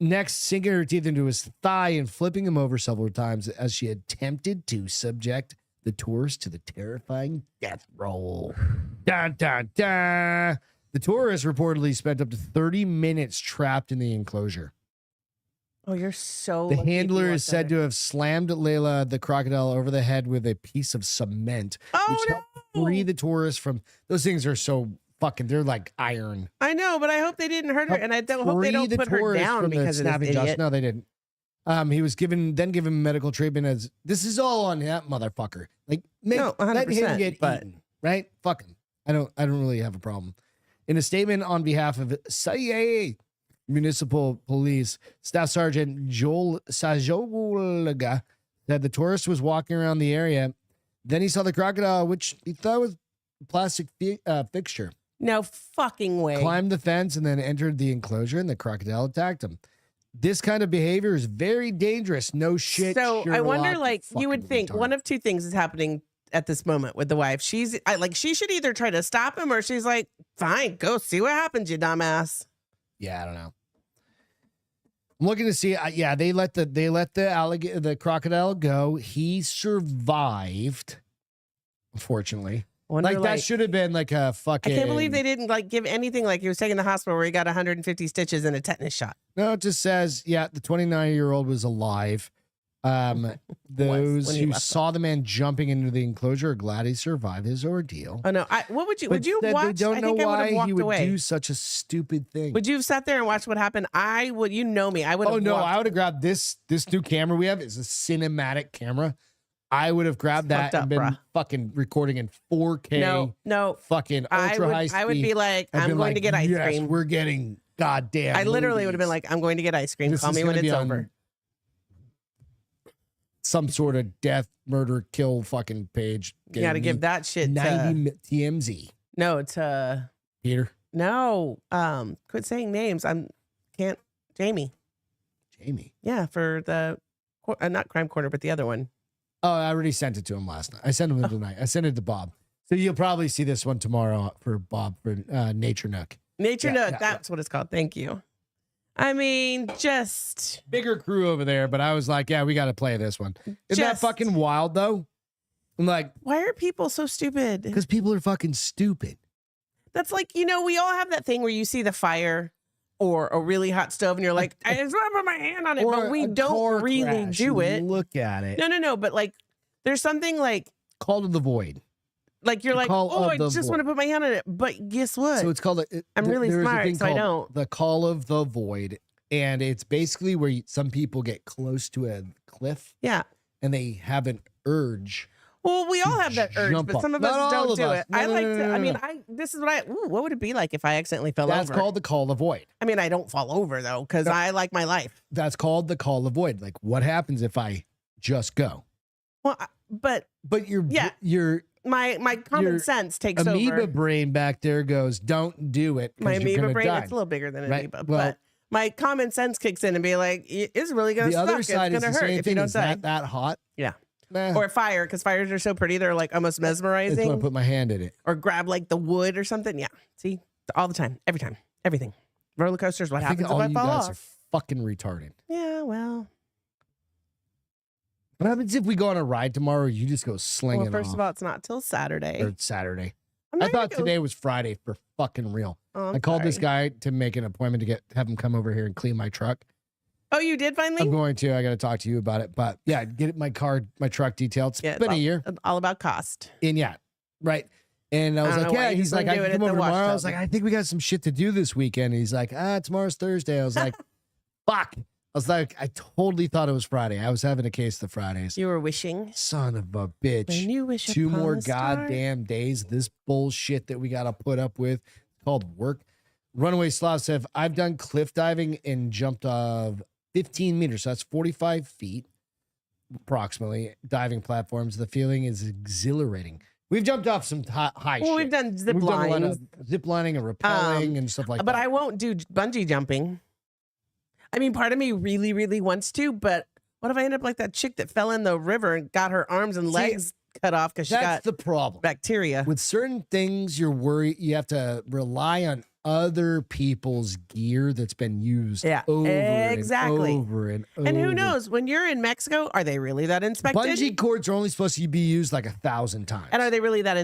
Next, sinking her teeth into his thigh and flipping him over several times as she attempted to subject the tourist to the terrifying death roll. Dun, dun, dun. The tourist reportedly spent up to 30 minutes trapped in the enclosure. Oh, you're so The lucky if you handler walked is said there. to have slammed Layla, the crocodile, over the head with a piece of cement, Oh, which helped free the tourist from those things. Are so fucking. They're like iron. I know, but I hope they didn't hurt her, Helped and I don't hope they free don't the put her tourist down from the because of this snapping jaws. idiot. No, they didn't. He was given medical treatment as this is all on that motherfucker. Like, No, let him 100%, get but- eaten, right? Fuck him. I don't really have a problem. In a statement on behalf of CIA Municipal Police, Staff Sergeant Joel Sajolaga said the tourist was walking around the area. Then he saw the crocodile, which he thought was a plastic fixture. No fucking way. Climbed the fence and then entered the enclosure, and the crocodile attacked him. This kind of behavior is very dangerous. No shit. So I wonder, Sherlock, like, you would fucking think retarded. one of two things is happening at this moment with the wife. She should either try to stop him or she's like, fine, go see what happens, you dumbass. Yeah, I don't know. I'm looking to see. Yeah, they let the crocodile go. He survived. Unfortunately, Wonder, that should have been like a I fucking. can't believe they didn't like give anything. Like he was taken to the hospital where he got 150 stitches and a tetanus shot. No, it just says, yeah, the 29-year-old was alive. Those when he who left saw the man jumping into the enclosure are glad he survived his ordeal. Oh no! What would you? But Would you said watch? They don't I know think I would why have walked he would away. do such a stupid thing. Would you have sat there and watched what happened? I would. You know me. I would. Oh have no, walked. I would have grabbed this new camera we have is a cinematic camera. I would have grabbed that fucked up, and been bruh. fucking recording in 4K. No. Fucking I ultra would. high speed. I would be like, I've I'm been going to get ice yes, cream. We're getting goddamn. I literally would have been movies. like, I'm going to get ice cream. This Call is me when gonna it's be on over. Some sort of death, murder, kill fucking page. You got to give that shit 90 to TMZ. no to Peter, no. Quit saying names. Can't Jamie. Jamie. Yeah, for the not Crime Corner, but the other one. Oh, I already sent it to him last night. I sent him tonight. I sent it to Bob. So you'll probably see this one tomorrow for Bob for Nature Nook. Nature Yeah, Nook. yeah, That's what it's called. Thank you. I mean, just Bigger crew over there, but I was like, yeah, we got to play this one. Isn't that Just- fucking wild though? I'm like, why are people so stupid? because people are fucking stupid. That's like, we all have that thing where you see the fire or a really hot stove and you're like, I just want to put my hand on it, but we a don't car really crash. do You it. Look at it. No, but like there's something like Call to the void. you're The like, call oh, of I the just want to void. put my hand on it. But guess what? So it's called. I'm really there is a smart, thing so I called don't. The call of the void, and it's basically where some people get close to a cliff Yeah. and they have an urge. Well, we all have that urge, jump but off. some of Not us all don't of do us. it. No, I no, like no, to. no, I mean, no. this is what what would it be like if I accidentally fell That's over? called the call of the void. I mean, I don't fall over though, because I like my life. That's called the call of the void. Like, what happens if I just go? Well, but But your Yeah. your my common Your sense takes amoeba over. brain back there goes, don't do it. 'cause My you're amoeba gonna brain, die. it's a little bigger than an Right. amoeba, Well- but my common sense kicks in and be like, it's really gonna The suck. other It's side is gonna the hurt same if you thing. don't Is die. that hot? Yeah. Nah. Or fire, because fires are so pretty, they're like almost I just want to mesmerizing. put my hand in it. Or grab like the wood or something. Yeah. See, all the time, every time, everything. Roller coasters. What I think happens if all I you fall guys are off? fucking retarded. Yeah. Well. What happens if we go on a ride tomorrow? Or you just go slinging Well, first off? of all, it's not till Saturday. Or it's Saturday. I'm I not gonna thought go- today was Friday for fucking real. Oh, I'm I called this sorry. guy to make an appointment to have him come over here and clean my truck. Oh, you did finally? I'm going to. I got to talk to you about it. But yeah, get my truck detailed. It's Yeah, been a all- year. All about cost. And yeah, right. And I was I don't like, know why yeah. you He's just like, wouldn't I do can it come at over the wash tomorrow. I tub. was like, I think we got some shit to do this weekend. He's like, tomorrow's Thursday. I was like, fuck. I was like, I totally thought it was Friday. I was having a case of Fridays. You were wishing. Son of a bitch. When you wish 2 upon more a star. goddamn days. This bullshit that we got to put up with called work. Runaway Slav said, I've done cliff diving and jumped of 15 meters. So that's 45 feet approximately diving platforms. The feeling is exhilarating. We've jumped off some high Well, shit. we've done zip We've done a lot lines, of zip lining and rappelling and stuff like but that. I won't do bungee jumping. I mean, part of me really, really wants to, but what if I end up like that chick that fell in the river and got her arms and See, legs cut off because she That's got the problem. bacteria? With certain things, you're worried. You have to rely on other people's gear that's been used Yeah, over exactly. and over and over. And who knows? When you're in Mexico, are they really that inspected? Bungee cords are only supposed to be used like 1,000 times. And are they really that?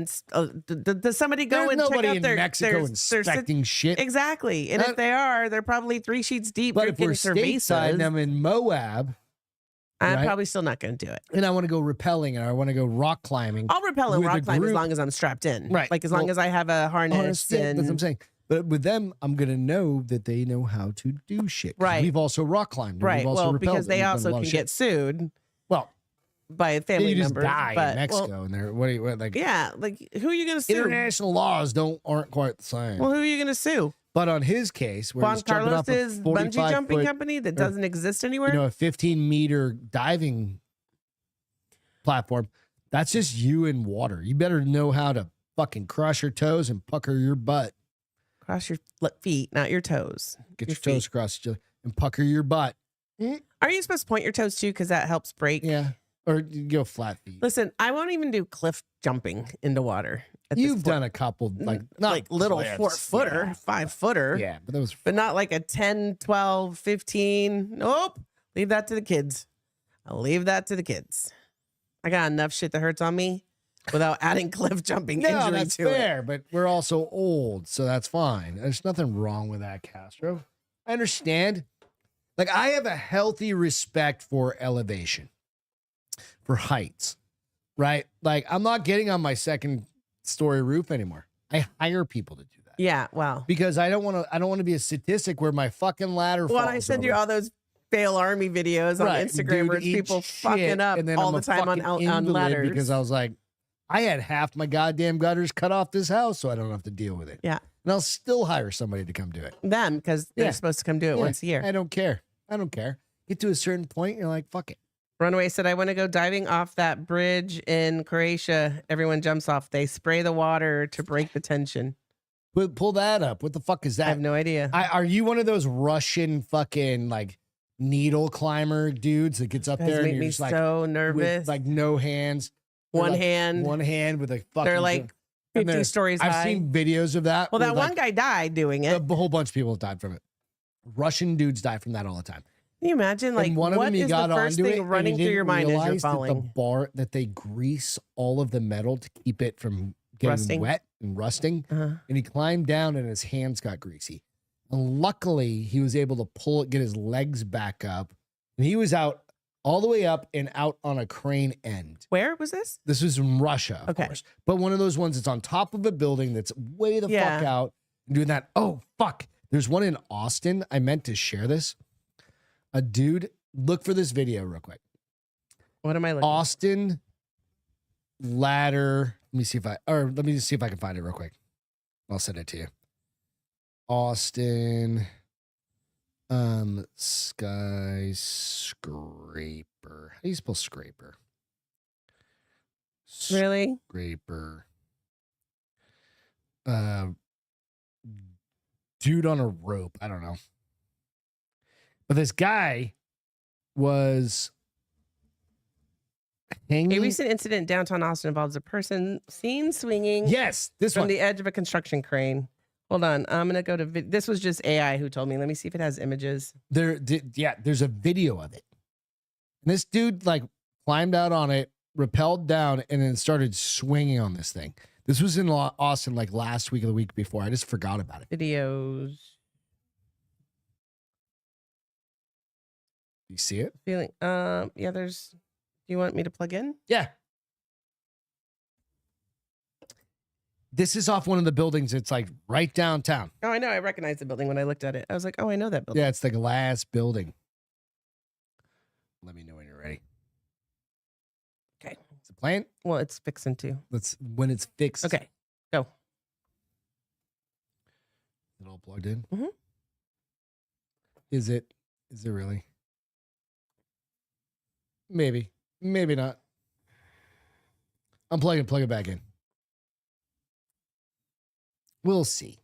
Does somebody go There's and check nobody out in their Mexico inspecting shit. Exactly. And if they are, they're probably 3 sheets deep. But if we're drinking stateside and cervezas. I'm in Moab, I'm right? probably still not going to do it. and I want to go rappelling and I want to go rock climbing. I'll rappel and with a rock climb as group- long as I'm strapped in. Right. Like as long Well, as I have a harness. Honestly, that's what I'm saying. But with them, I'm gonna know that they know how to do shit. 'Cause Right. We've also rock climbed. and Right. We've also Well, rappelled because and they we've done a also lot can of get shit. sued Well, by family you just members. die but, in Mexico, well, and they're what like yeah. Like who are you going to sue? international laws aren't quite the same. Well, who are you going to sue? But on his case, where Juan he's jumping off a Carlos's 45 bungee jumping foot, company that doesn't exist anywhere? a 15-meter diving platform, that's just you in water. You better know how to fucking cross your toes and pucker your butt. Cross your feet, not your toes. Get Your your toes across each other and pucker your butt. Are you supposed to point your toes too? Because that helps break. Yeah. Or you go flat feet. Listen, I won't even do cliff jumping into water. at this You've point. done a couple, like, not like little cliffs, 4-footer, 5-footer. Yeah, but that was But not like a 10, 12, 15. Nope. Leave that to the kids. I'll leave that to the kids. I got enough shit that hurts on me without adding cliff jumping no, injury that's to it. fair, but we're also old, so that's fine. There's nothing wrong with that, Castro. I understand. Like, I have a healthy respect for elevation, for heights, right? Like, I'm not getting on my second story roof anymore. I hire people to do that Yeah, wow. because I don't want to be a statistic where my fucking ladder Well, falls I send over. you all those fail army videos on Right, Instagram dude, where it's eat people shit, fucking up and then all I'm the a time on fucking on invalid ladders. because I was like, I had half my goddamn gutters cut off this house, so I don't have to deal with it. Yeah. And I'll still hire somebody to come do it. Them, because they're Yeah. supposed to come do it Yeah, once a year. I don't care. I don't care. Get to a certain point, you're like, fuck it. Runaway said, I want to go diving off that bridge in Croatia. Everyone jumps off. They spray the water to break the tension. Pull that up. What the fuck is I have that? no idea. Are you one of those Russian fucking like needle climber dudes that gets up Guys there and make you're me just like so nervous. with like no hands, They're one like, hand. one hand with a fucking. They're like and 50 stories I've high. seen videos of that. Well, that with, one like, guy died doing it. a whole bunch of people have died from it. Russian dudes die from that all the time. Can you imagine? Like, and one of what them, he is got the first onto thing it, and running he through your didn't mind as you're realize that the falling? bar that they grease all of the metal to keep it from getting Rusting. wet and rusting. Uh-huh. And he climbed down, and his hands got greasy. And luckily, he was able to get his legs back up, and he was out all the way up and out on a crane end. Where was this? This was in Russia, of Okay. course, but one of those ones that's on top of a building that's way the Yeah. fuck out and doing that. Oh fuck! There's one in Austin. I meant to share this. A dude. Look for this video real quick. What am I looking? Austin ladder. Let me just see if I can find it real quick. I'll send it to you. Austin skyscraper. How do you spell scraper? Really? Scraper. Dude on a rope. I don't know. But this guy was hanging. A recent incident in downtown Austin involves a person seen swinging Yes, this from one. the edge of a construction crane. Hold on. I'm going to go to this was just AI who told me. Let me see if it has images. There's a video of it. And this dude like climbed out on it, rappelled down, and then started swinging on this thing. This was in Austin like last week or the week before. I just forgot about it. Videos. You see it? Feeling yeah, there's do you want me to plug in? Yeah. This is off one of the buildings. It's like right downtown. Oh, I know. I recognized the building when I looked at it. I was like, oh, I know that building. Yeah, it's the glass building. Let me know when you're ready. Okay. Is it playing? Well, it's fixing too. When it's fixed. Okay. Go. Is it all plugged in? Mhm. Is it really? Maybe. Maybe not. Unplug it, plug it back in. We'll see.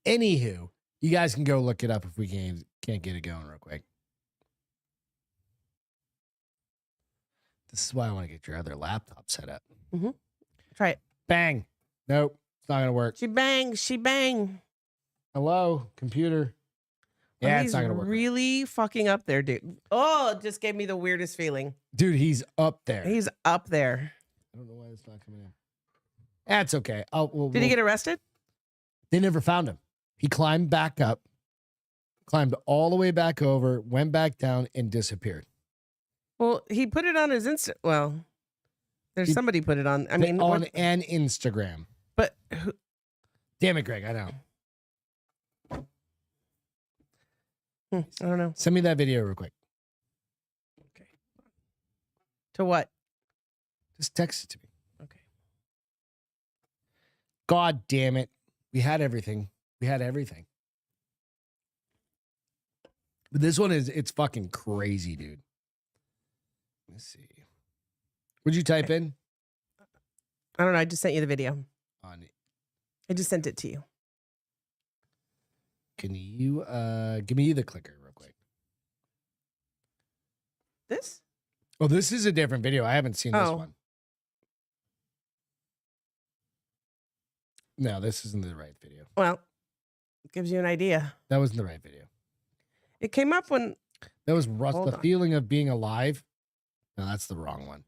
Anywho, you guys can go look it up if we can't get it going real quick. This is why I want to get your other laptop set up. Try it. Bang. Nope. It's not going to work. She bang. Hello, computer. Yeah, he's it's not gonna work. really fucking up there, dude. Oh, it just gave me the weirdest feeling. Dude, he's up there. He's up there. I don't know why it's not coming in. That's okay. Did he get arrested? They never found him. He climbed back up, climbed all the way back over, went back down, and disappeared. Well, he put it on his Well, there's somebody put it on. I mean, on an Instagram. But damn it, Greg, I know. I don't know. Send me that video real quick. Okay. To what? Just text it to me. Okay. God damn it. We had everything. We had everything. But this one it's fucking crazy, dude. Let's see. What'd you type in? I don't know. I just sent you the video. On it. I just sent it to you. Can you give me the clicker real quick? This? Oh, this is a different video. I haven't seen this one. No, this isn't the right video. Well, it gives you an idea. That wasn't the right video. It came up when... That was Russ, the feeling of being alive. No, that's the wrong one.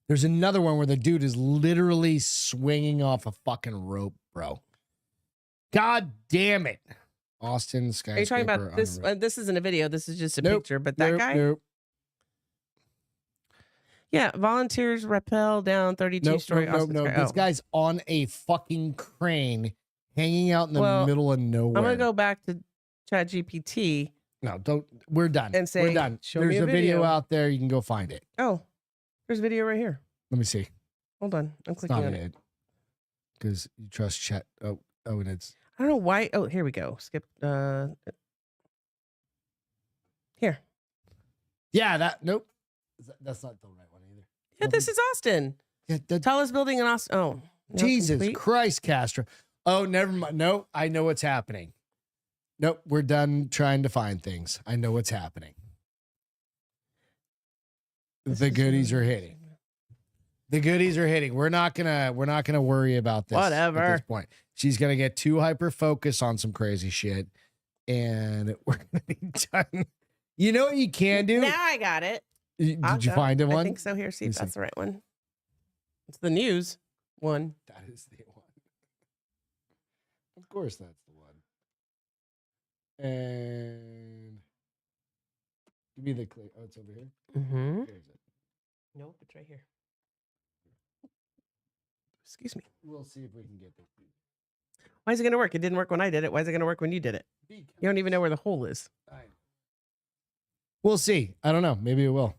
There's another one where the dude is literally swinging off a fucking rope, bro. God damn it. Austin skyscraper. Are you talking about this? This isn't a video. This is just a picture. But that guy? Nope. Yeah, volunteers rappel down 32-story Austin sky. This guy's on a fucking crane hanging out in the middle of nowhere. I'm going to go back to ChatGPT. No, don't. We're done. And say, we're done. Show There's me a video out there. You can go find it. Oh, there's a video right here. Let me see. Hold on. I'm clicking on it. Because you trust chat. Oh, and it's... I don't know why. Oh, here we go. Skip. Here. Yeah, nope. That's not the right one either. Yeah, this is Austin. Yeah, the tallest building in Austin. Oh, Jesus complete. Christ, Castro. Oh, never mind. No, I know what's happening. Nope, we're done trying to find things. I know what's happening. The goodies are hitting. The goodies are hitting. We're not gonna worry about this. Whatever. At this point, she's gonna get too hyper focused on some crazy shit, and we're gonna be done. You know what you can do? Now I got it. Did you find it one? I think so. Here, see if that's the right one. It's the news one. That is the one. Of course, that's the one. And give me the click. Oh, it's over here. Mm-hmm. Where is it? Nope, it's right here. Excuse me. We'll see if we can get this. Why is it going to work? It didn't work when I did it. Why is it going to work when you did it? You don't even know where the hole is. We'll see. I don't know. Maybe it will.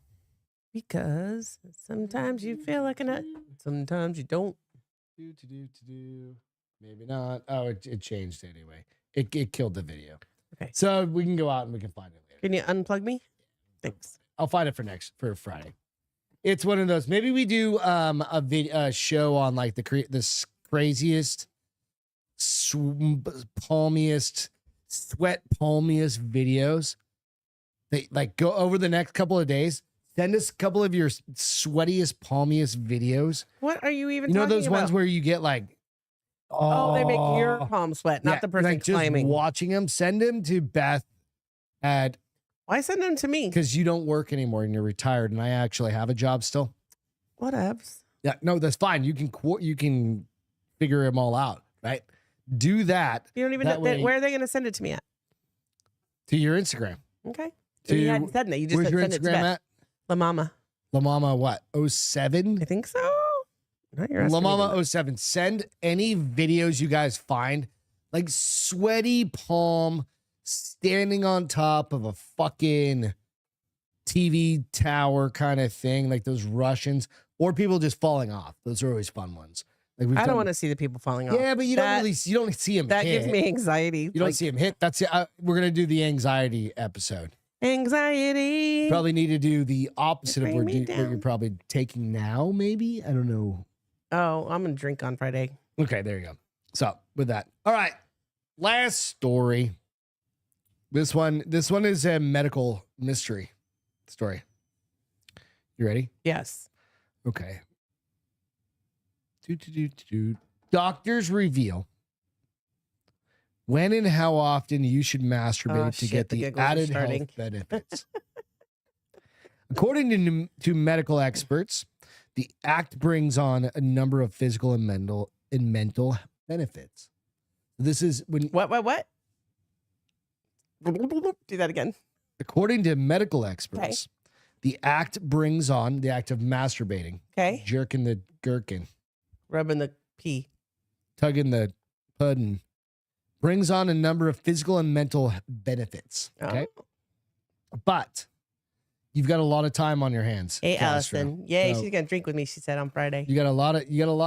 Because sometimes you feel like a nut. Sometimes you don't. Do. Maybe not. Oh, it changed anyway. It killed the video. Okay. So we can go out and we can find it later. Can you unplug me? Thanks. I'll find it for Friday. It's one of those. Maybe we do a show on like the craziest, palmiest videos. They like go over the next couple of days. Send us a couple of your sweatiest, palmiest videos. What are you even? You know talking those about? ones where you get like, oh, they make your palm sweat, not the person like claiming. Just watching them. Send them to Beth at. Why send them to me? Because you don't work anymore and you're retired, and I actually have a job still. Whatevs. Yeah, no, that's fine. You can figure them all out, right? Do that. You don't even know where are they going to send it to me at? To your Instagram. Okay. So you hadn't said that. You just where's said your send it to Instagram Beth. at? La Mama. La Mama what? 07? I think so. Not your La Mama 07. Send any videos you guys find, like sweaty palm standing on top of a fucking TV tower kind of thing, like those Russians, or people just falling off. Those are always fun ones. Like I don't want to see the people falling off. Yeah, but you don't see them. That hit. gives me anxiety. You don't see them hit. That's it. We're gonna do the anxiety episode. Anxiety. Probably need to do the opposite of what you're probably taking now. Maybe I don't know. Oh, I'm gonna drink on Friday. Okay, there you go. So with that, all right. Last story. This one is a medical mystery story. You ready? Yes. Okay. Doctors reveal When and how often you should masturbate Oh, to shit, get the the giggles are added starting. health benefits. According to medical experts, the act brings on a number of physical and mental benefits. This is when, What? Do that again. according to medical experts, the act brings on the act of masturbating, Okay. jerking the gherkin, Rubbing the pee. tugging the pudding, brings on a number of physical and mental benefits. Okay. Oh. But you've got a lot of time on your hands. Hey, Castro. Allison. Yay, So she's gonna drink with me. She said on Friday. you got a lot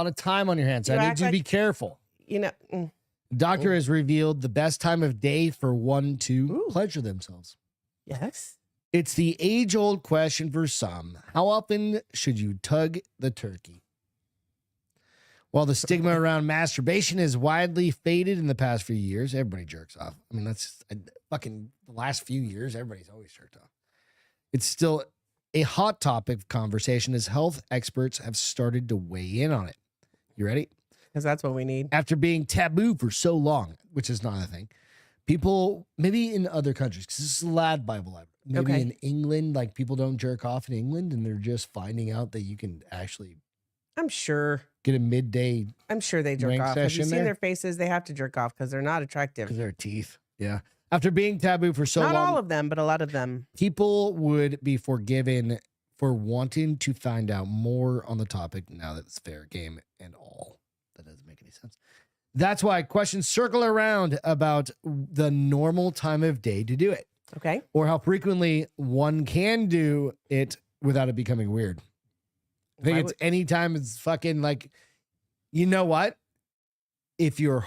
of time on your hands. You I need act you to be like- careful. You know. Doctor has revealed the best time of day for one to Ooh. pleasure themselves. Yes. It's the age-old question for some. How often should you tug the turkey? While the stigma around masturbation has widely faded in the past few years, everybody jerks off. I mean, that's fucking the last few years, everybody's always jerked off. It's still a hot topic of conversation as health experts have started to weigh in on it. You ready? Because that's what we need. After being taboo for so long, which is not a thing, people, maybe in other countries, because this is a lad Bible library, maybe Okay. in England, like people don't jerk off in England and they're just finding out that you can actually I'm sure. get a midday They jerk Rank off. Have you session seen there? their faces? They have to jerk off because they're not attractive. because their teeth. Yeah. After being taboo for so Not long, all of them, but a lot of them. people would be forgiven for wanting to find out more on the topic now that it's fair game and all. That doesn't make any sense. That's why questions circle around about the normal time of day to do it, Okay. or how frequently one can do it without it becoming weird. I think Why it's would- anytime it's fucking like, you know what? If you're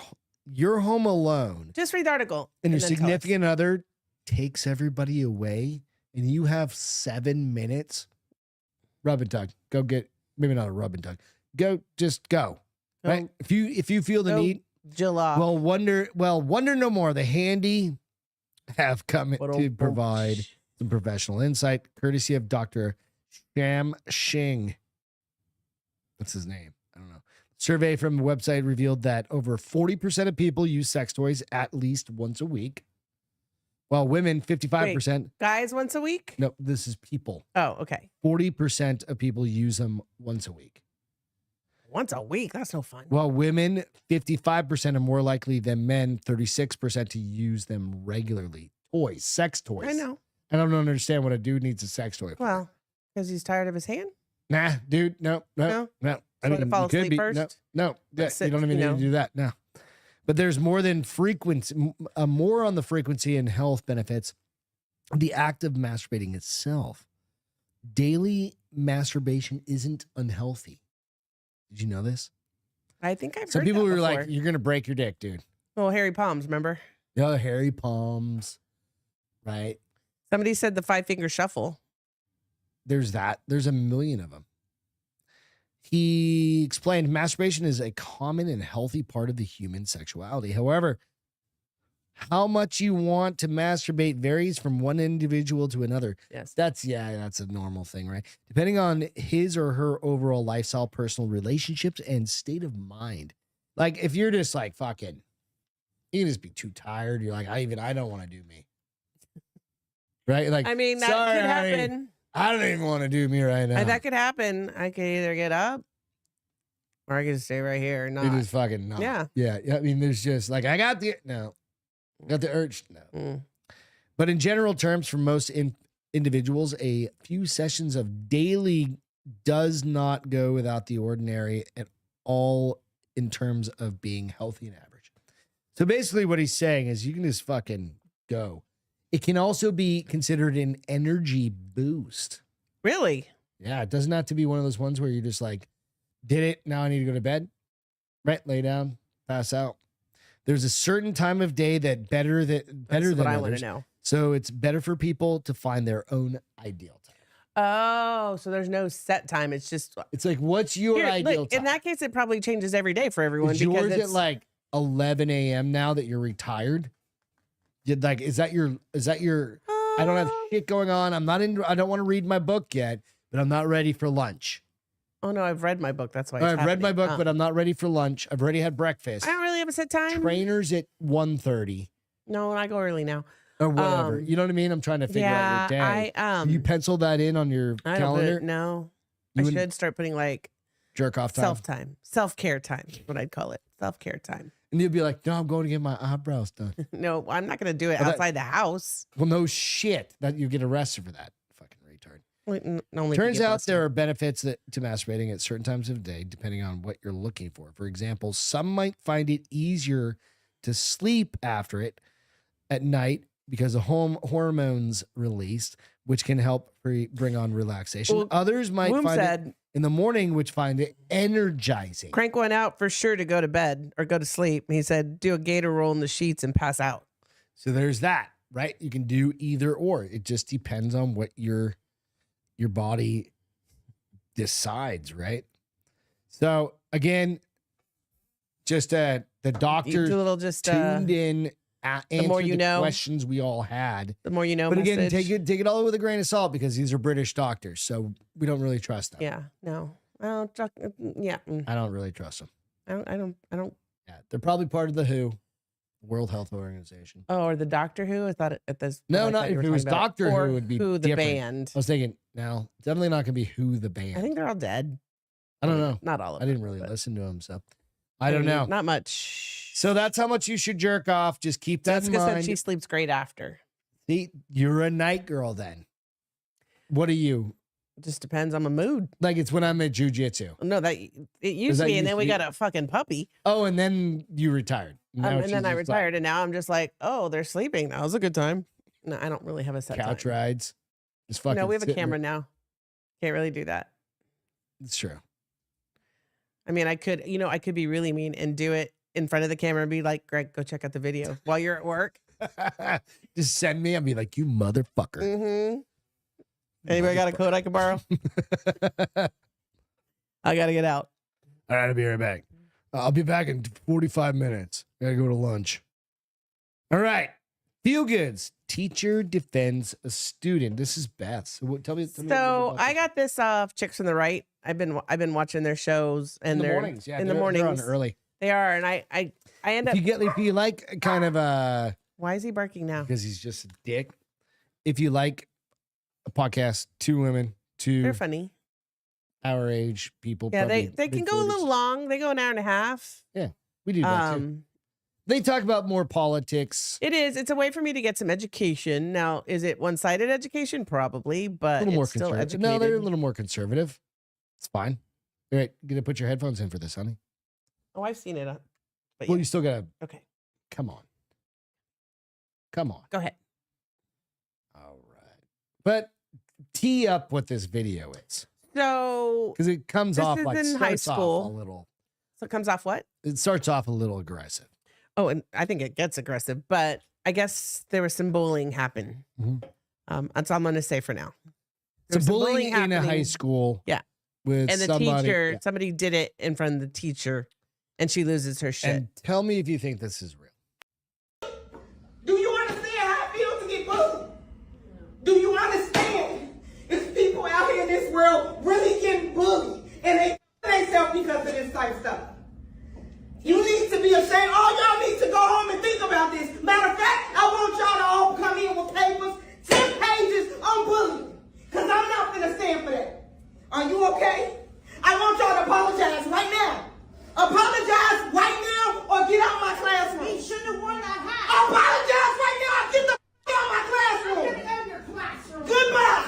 home alone Just read the article. and your then tell us. significant other takes everybody away and you have 7 minutes, rub and tug. Go get, maybe not a rub and tug. Just go. Right? If you feel the go need, Jill off. wonder no more. The handy have come to provide some professional insight, courtesy of Dr. Sham Shing. That's his name. I don't know. Survey from the website revealed that over 40% of people use sex toys at least once a week, while women, 55%. Guys once a week? No, this is people. Oh, okay. 40% of people use them once a week. Once a week? That's no fun. While women, 55% are more likely than men, 36% to use them regularly. Toys, sex toys. I know. I don't understand what a dude needs a sex toy for. Well, because he's tired of his hand? Nah, dude, no. No? I Let it fall you could asleep be. first? No, yeah, That's you it, don't even you need know. to do that. No. But there's more than frequency, more on the frequency and health benefits of the act of masturbating itself. Daily masturbation isn't unhealthy. Did you know this? I think I've Some heard people that were like, before. you're going to break your dick, dude. Oh, hairy palms, remember? Oh, hairy palms, right? Somebody said the 5-finger shuffle. There's that. There's a million of them. He explained masturbation is a common and healthy part of the human sexuality. However, how much you want to masturbate varies from one individual to another. Yes. That's a normal thing, right? Depending on his or her overall lifestyle, personal relationships, and state of mind. Like if you're just like fucking, you can just be too tired. You're like, I don't want to do me. Right? Like, I mean, that sorry, could honey, happen. I don't even want to do me right now. That could happen. I could either get up or I could stay right here and It not. is fucking not. Yeah. Yeah. I mean, there's just like, I got the urge. No. Mm. But in general terms, for most individuals, a few sessions of daily does not go without the ordinary at all in terms of being healthy and average. So basically what he's saying is you can just fucking go. It can also be considered an energy boost. Really? Yeah, it doesn't have to be one of those ones where you're just like, did it, now I need to go to bed. Right, lay down, pass out. There's a certain time of day that better That's than what I want others. to know. So it's better for people to find their own ideal time. Oh, so there's no set time. It's just It's like, what's your Here, ideal look, time? in that case, it probably changes every day for everyone. Is because yours it's at like 11 a.m. now that you're retired? You'd like, is that your, I don't have shit going on. I don't want to read my book yet, but I'm not ready for lunch. Oh no, I've read my book. That's why I've read my book, but I'm not ready for lunch. I've already had breakfast. I don't really have a set time. Trainer's at 1:30 No, I go early now. or whatever. You know what I mean? I'm trying to figure out your day. You pencil that in on your calendar? No. You I wouldn't- should start putting like Jerk off time. self-time. Self-care time is what I'd call it. Self-care time. And you'd be like, no, I'm going to get my eyebrows done. No, I'm not going to do it Well, that- outside the house. Well, no shit. That you get arrested for that. Fucking retard. Only Turns to get out busted. there are benefits to masturbating at certain times of the day, depending on what you're looking for. For example, some might find it easier to sleep after it at night because of hormones released, which can help bring on relaxation. Well, Others might Woom find said, it in the morning, which find it energizing. crank one out for sure to go to bed or go to sleep. He said, do a gator roll in the sheets and pass out. So there's that, right? You can do either or. It just depends on what your body decides, right? So again, just the You doctor do a little just tuned in, answered more you the know. questions we all had. the more you know. But again, message. take it all with a grain of salt because these are British doctors, so we don't really trust them. Yeah, no. Well, yeah. I don't really trust them. I don't. Yeah, they're probably part of the WHO, World Health Organization. Oh, or the Doctor Who? I thought at this. No, I not thought you if were it was talking about- Doctor Who, or it would be Who the different. band. I was thinking, no, definitely not gonna be Who the band. I think they're all dead. I don't know. Not all of I them. didn't really but- listen to them, so I don't know. Not much. So that's how much you should jerk off. Just keep that in Jessica said mind. she sleeps great after. See, you're a night girl then. What are you? It just depends on my mood. Like it's when I'm at jujitsu. No, it used that to be, and then used we to be- got a fucking puppy, Oh, and then you retired. Now and she's then I just like retired, and now I'm just like, oh, they're sleeping. That was a good time. No, I don't really have a set couch time. rides. Just fucking No, we have a sitting camera there. now. Can't really do that. It's true. I mean, I could be really mean and do it in front of the camera and be like, Greg, go check out the video while you're at work. Just send me. I'll be like, you motherfucker. Mm-hmm. Anybody got a code I can borrow? I got to get out. All right, I'll be right back. I'll be back in 45 minutes. I gotta go to lunch. All right. Feel goods. Teacher defends a student. This is Beth. So tell me. So I got this off Chicks from the Right. I've been watching their shows and in the they're mornings. Yeah, in the they're on mornings. early. They are, and I end up. If you like kind of a, Why is he barking now? because he's just a dick. If you like a podcast, two women, They're funny. our age people. Yeah, probably they can go a mid-40s. little long. They go an hour and a half. We do that too. They talk about more politics. It is. It's a way for me to get some education. Now, is it one-sided education? Probably, but A little more it's still conservative. educated. No, they're a little more conservative. It's fine. All right, gonna put your headphones in for this, honey. Oh, I've seen it. But Well, yeah. you still gotta. Okay, Come on. Come on. go ahead. All right. But tee up what this video is. So, Because it comes This off is like in high starts off school. a little. it comes off what? It starts off a little aggressive. Oh, and I think it gets aggressive, but I guess there was some bullying happen. Mhm. That's all I'm going to say for now. So There was some bullying in a high happening, school. Yeah. With and the somebody. teacher, yeah. somebody did it in front of the teacher, and she loses her shit. And tell me if you think this is real. Do you understand how it feels to get bullied? Do you understand? It's people out here in this world really getting bullied, and they themselves because of this type of stuff. You need to be ashamed. All y'all need to go home and think about this. Matter of fact, I want y'all to all come in with papers, 10 pages on bullying, because I'm not going to stand for that. Are you okay? I want y'all to apologize right now. Apologize right now or get out my classroom. He shouldn't have worn that hat. Apologize right now or get the out of my classroom. Get out of your classroom. Goodbye.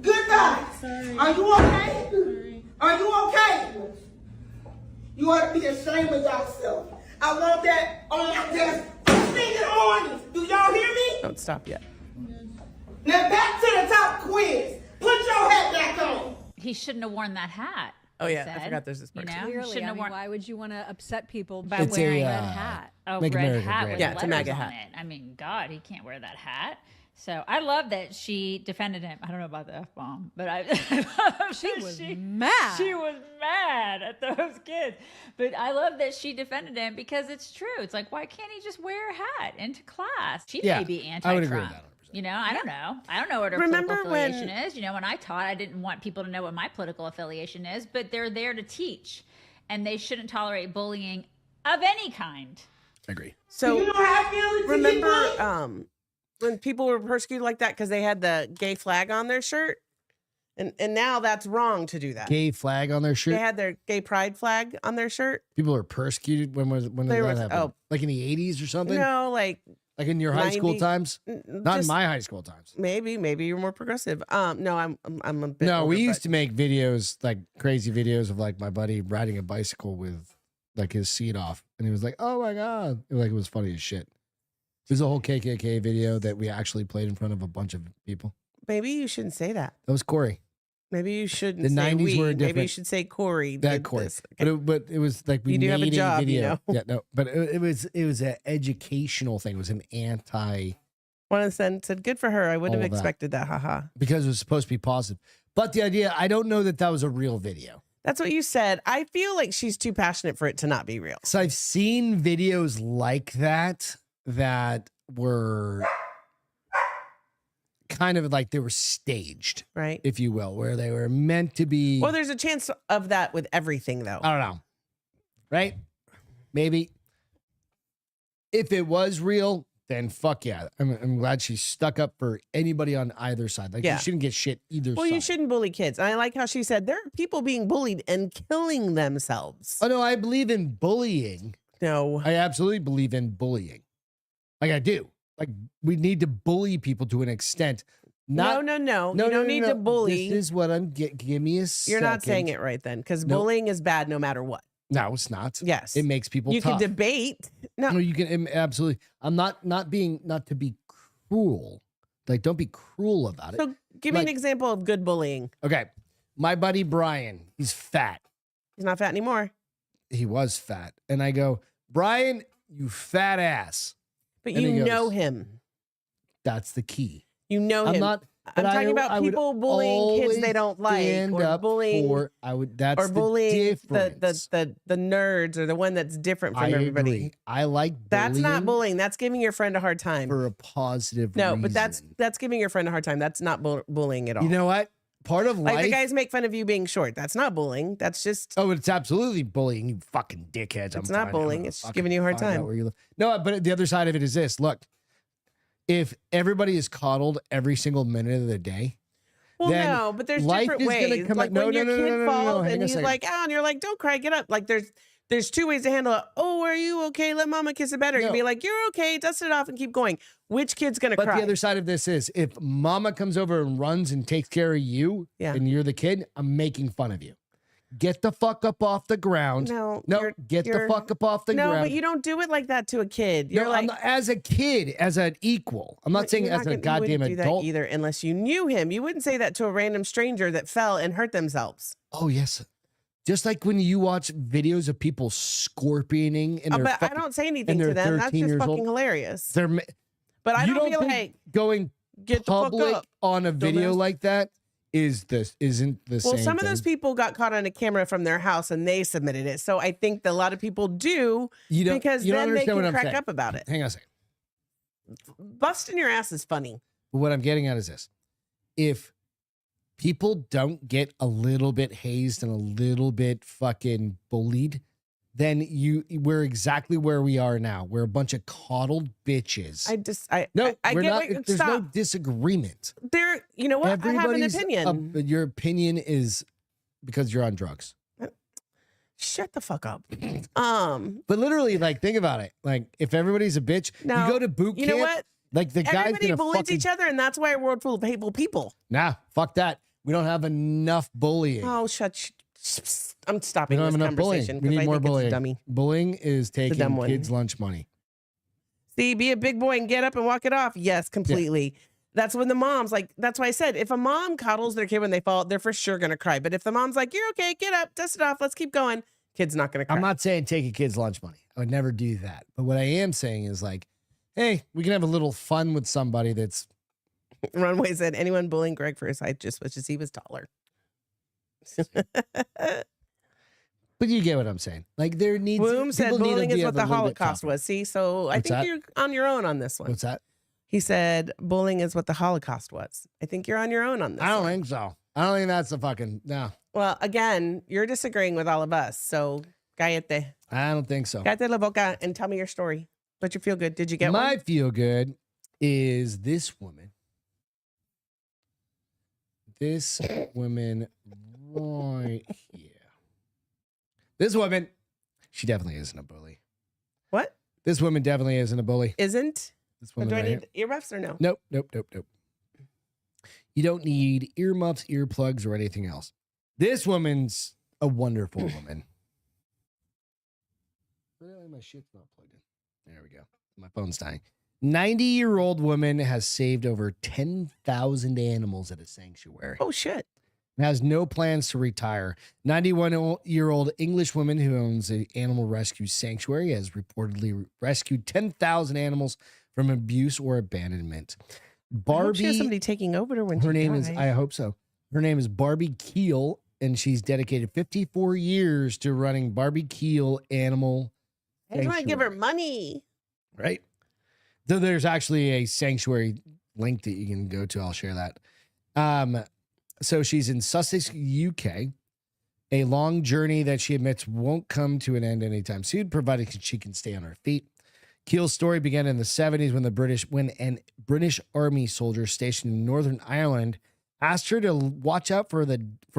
Goodbye. Sorry. Are you okay? Sorry. Are you okay? You ought to be ashamed of yourself. I want that on my desk first thing in the morning. Do y'all hear me? Don't stop yet. Now back to the top quiz. Put your hat back on. He shouldn't have worn that hat. Oh, yeah. he I forgot there's this part. You know, Clearly, shouldn't I have mean, worn why would you want to upset people by It's a, wearing a uh, red hat. Oh, Make red America hat Great with Yeah, it's a letters MAGA on hat. it. I mean, God, he can't wear that hat. So I love that she defended him. I don't know about the F-bomb, but I love She that was mad. She was mad at those kids. But I love that she defended him because it's true. It's like, why can't he just wear a hat into class? She Yeah, may be I would agree with anti-Trump. that 100%. You know, I don't know. I don't know what her Remember political when- affiliation is. You know, when I taught, I didn't want people to know what my political affiliation is, but they're there to teach, and they shouldn't tolerate bullying of any kind. I agree. So You know how I feel to get bullied? remember when people were persecuted like that because they had the gay flag on their shirt? And now that's wrong to do that. Gay flag on their shirt. They had their gay pride flag on their shirt. People are persecuted when did There that was- happen? oh. Like in the 80s or something? No, like Like in your high school 90 times? Not in just- my high school times. maybe you're more progressive. No, I'm a bit. No, we older, used to make videos, like crazy videos of like my buddy riding a bicycle with like his seat off. And he was like, oh my God. It was funny as shit. There's a whole KKK video that we actually played in front of a bunch of people. Maybe you shouldn't say that. That was Corey. Maybe you shouldn't The say 90s we. were Maybe you different. should say Corey. That did Corey. this. Okay. But it was like we You do have a made job, you video. know. Yeah, no, but it was an educational thing. It was an anti One of them said, "Good for her." I wouldn't All have of that. expected that. Haha. because it was supposed to be positive. But the idea, I don't know that that was a real video. That's what you said. I feel like she's too passionate for it to not be real. So I've seen videos like that were kind of like they were staged, Right. if you will, where they were meant to be. Well, there's a chance of that with everything, though. I don't know. Right? Maybe. If it was real, then fuck yeah. I'm glad she stuck up for anybody on either side. Like, Yeah. you shouldn't get shit either Well, side. you shouldn't bully kids. And I like how she said there are people being bullied and killing themselves. Oh, no, I believe in bullying. No. I absolutely believe in bullying. Like, I do. Like, we need to bully people to an extent. Not, no. You don't need to bully. This is what I'm give me a second. You're not saying it right then, because No. bullying is bad no matter what. No, it's not. Yes. It makes people You tough. can debate. No. No, you can absolutely. I'm not to be cruel. Like, don't be cruel about it. So give me an Like- example of good bullying. Okay. My buddy Brian, he's fat. He's not fat anymore. He was fat. And I go, Brian, you fat ass. But And you he goes, know him. That's the key. You know I'm him. not. I'm but talking I about would people bullying kids they always don't like, stand or up bullying, for- I would. That's or bullying the difference. the nerds, or the one that's different from I everybody. agree. I like That's not bullying bullying. That's giving your friend a hard time. for a positive No, reason. but that's giving your friend a hard time. That's not bullying at all. You know what? Part of like life. the guys make fun of you being short. That's not bullying. That's just Oh, it's absolutely bullying, you fucking dickheads. It's not bullying, it's just giving you a hard time. No, but the other side of it is this. Look, if everybody is coddled every single minute of the day, well, then no, but there's life different is gonna ways. come Like out- no, when no, your no, no, kid no, no, no, falls hang and on a he's second. like, "Oh," and you're like, "Don't cry, get up." Like there's two ways to handle it. Oh, are you okay? Let mama kiss it better. No. You'd be like, "You're okay. Dust it off and keep going." Which kid's gonna but cry? the other side of this is if mama comes over and runs and takes care of you Yeah. and you're the kid, I'm making fun of you. Get the fuck up off the ground. No, No, you're- get the you're- fuck up off the no, ground. but you don't do it like that to a kid. You're No, like, I'm not, as a kid, as an equal. I'm not saying you're as a gonna- you goddamn wouldn't do adult. that either, unless you knew him. You wouldn't say that to a random stranger that fell and hurt themselves. Oh yes, just like when you watch videos of people scorpioning and But I don't say anything to they're them. That's 13 just years fucking old. hilarious. they're. But I you don't feel think like going get the fuck public up. on a video dumbass. like that isn't the same. Well, some of those thing. people got caught on a camera from their house and they submitted it. So I think that a lot of people do you don't because you don't then they understand what can I'm crack saying. up about it. Hang on a second. Busting your ass is funny. But what I'm getting at is this: if people don't get a little bit hazed and a little bit fucking bullied, then we're exactly where we are now. We're a bunch of coddled bitches. No, I we're get not. what, There's no stop. disagreement. There, you know what? I have an Everybody's opinion. but your opinion is because you're on drugs. Shut the fuck up. But literally, like, think about it. Like, if everybody's a bitch, No, you go to boot you camp. know what? Like, the guy's Everybody gonna bullies fucking each other, and that's why a world full of hateful people. nah. Fuck that. We don't have enough bullying. Oh, I'm we stopping don't this have enough bullying. conversation We because need I more think it's a bullying. dummy. Bullying is dumb taking one. kids' lunch money. See, be a big boy and get up and walk it off. Yes, completely. That's when the mom's like, that's why I said, if a mom coddles their kid when they fall, they're for sure going to cry. But if the mom's like, "You're okay, get up, dust it off, let's keep going," kid's not going to cry. I'm not saying take a kid's lunch money. I would never do that. But what I am saying is like, hey, we can have a little fun with somebody that's. Runway said, anyone bullying Greg for his height just wishes he was taller. But you get what I'm saying. Like there needs. Boom said people need to bullying is be what a the little bit Holocaust tougher. was. See, so I What's think that? you're on your own on this one. What's that? He said bullying is what the Holocaust was. I think you're on your own on this. I don't one. think so. I don't think that's the fucking no. Well, again, you're disagreeing with all of us. So, cállate. I don't think so. Cállate la boca and tell me your story. But you feel good. Did you get My one? feel good is this woman. This woman right here. This woman, she definitely isn't a bully. What? This woman definitely isn't a bully. Isn't? This Or woman do I right here. need earmuffs or no? Nope. You don't need earmuffs, earplugs, or anything else. This woman's a wonderful woman. Really, my shit's not plugged in. There we go. My phone's dying. 90-year-old woman has saved over 10,000 animals at a sanctuary. Oh, shit. And has no plans to retire. 91-year-old English woman who owns an animal rescue sanctuary has reportedly rescued 10,000 animals from abuse or abandonment. I hope she has Barbie, somebody taking over to when her she name dies. is, I hope so. Her name is Barbie Keel, and she's dedicated 54 years to running Barbie Keel Animal I just want to give her Sanctuary. money. Right. So there's actually a sanctuary link that you can go to. I'll share that. So she's in Sussex, UK. A long journey that she admits won't come to an end anytime soon, provided she can stay on her feet. Keel's story began in the 70s when an British Army soldier stationed in Northern Ireland asked her to watch out for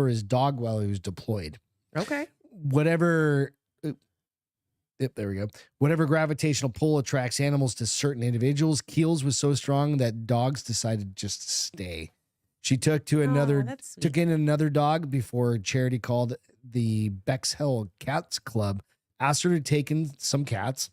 his dog while he was deployed. Okay. There we go. Whatever gravitational pull attracts animals to certain individuals, Keel's was so strong that dogs decided just to stay. She took in another dog before a charity called the Bexhill Cats Club asked her to take in some cats.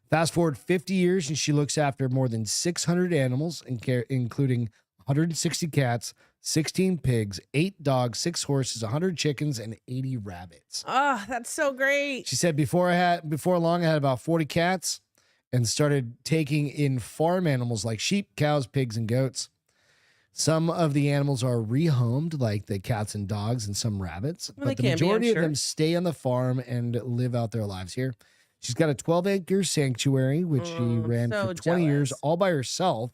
Fast forward 50 years, and she looks after more than 600 animals, including 160 cats, 16 pigs, 8 dogs, 6 horses, 100 chickens, and 80 rabbits. Oh, that's so great. She said before long, I had about 40 cats and started taking in farm animals like sheep, cows, pigs, and goats. Some of the animals are rehomed, like the cats and dogs, and some rabbits. Well, but they the can be, I'm majority of sure. them stay on the farm and live out their lives here. She's got a 12-acre sanctuary, which she ran so for 20 years jealous. all by herself,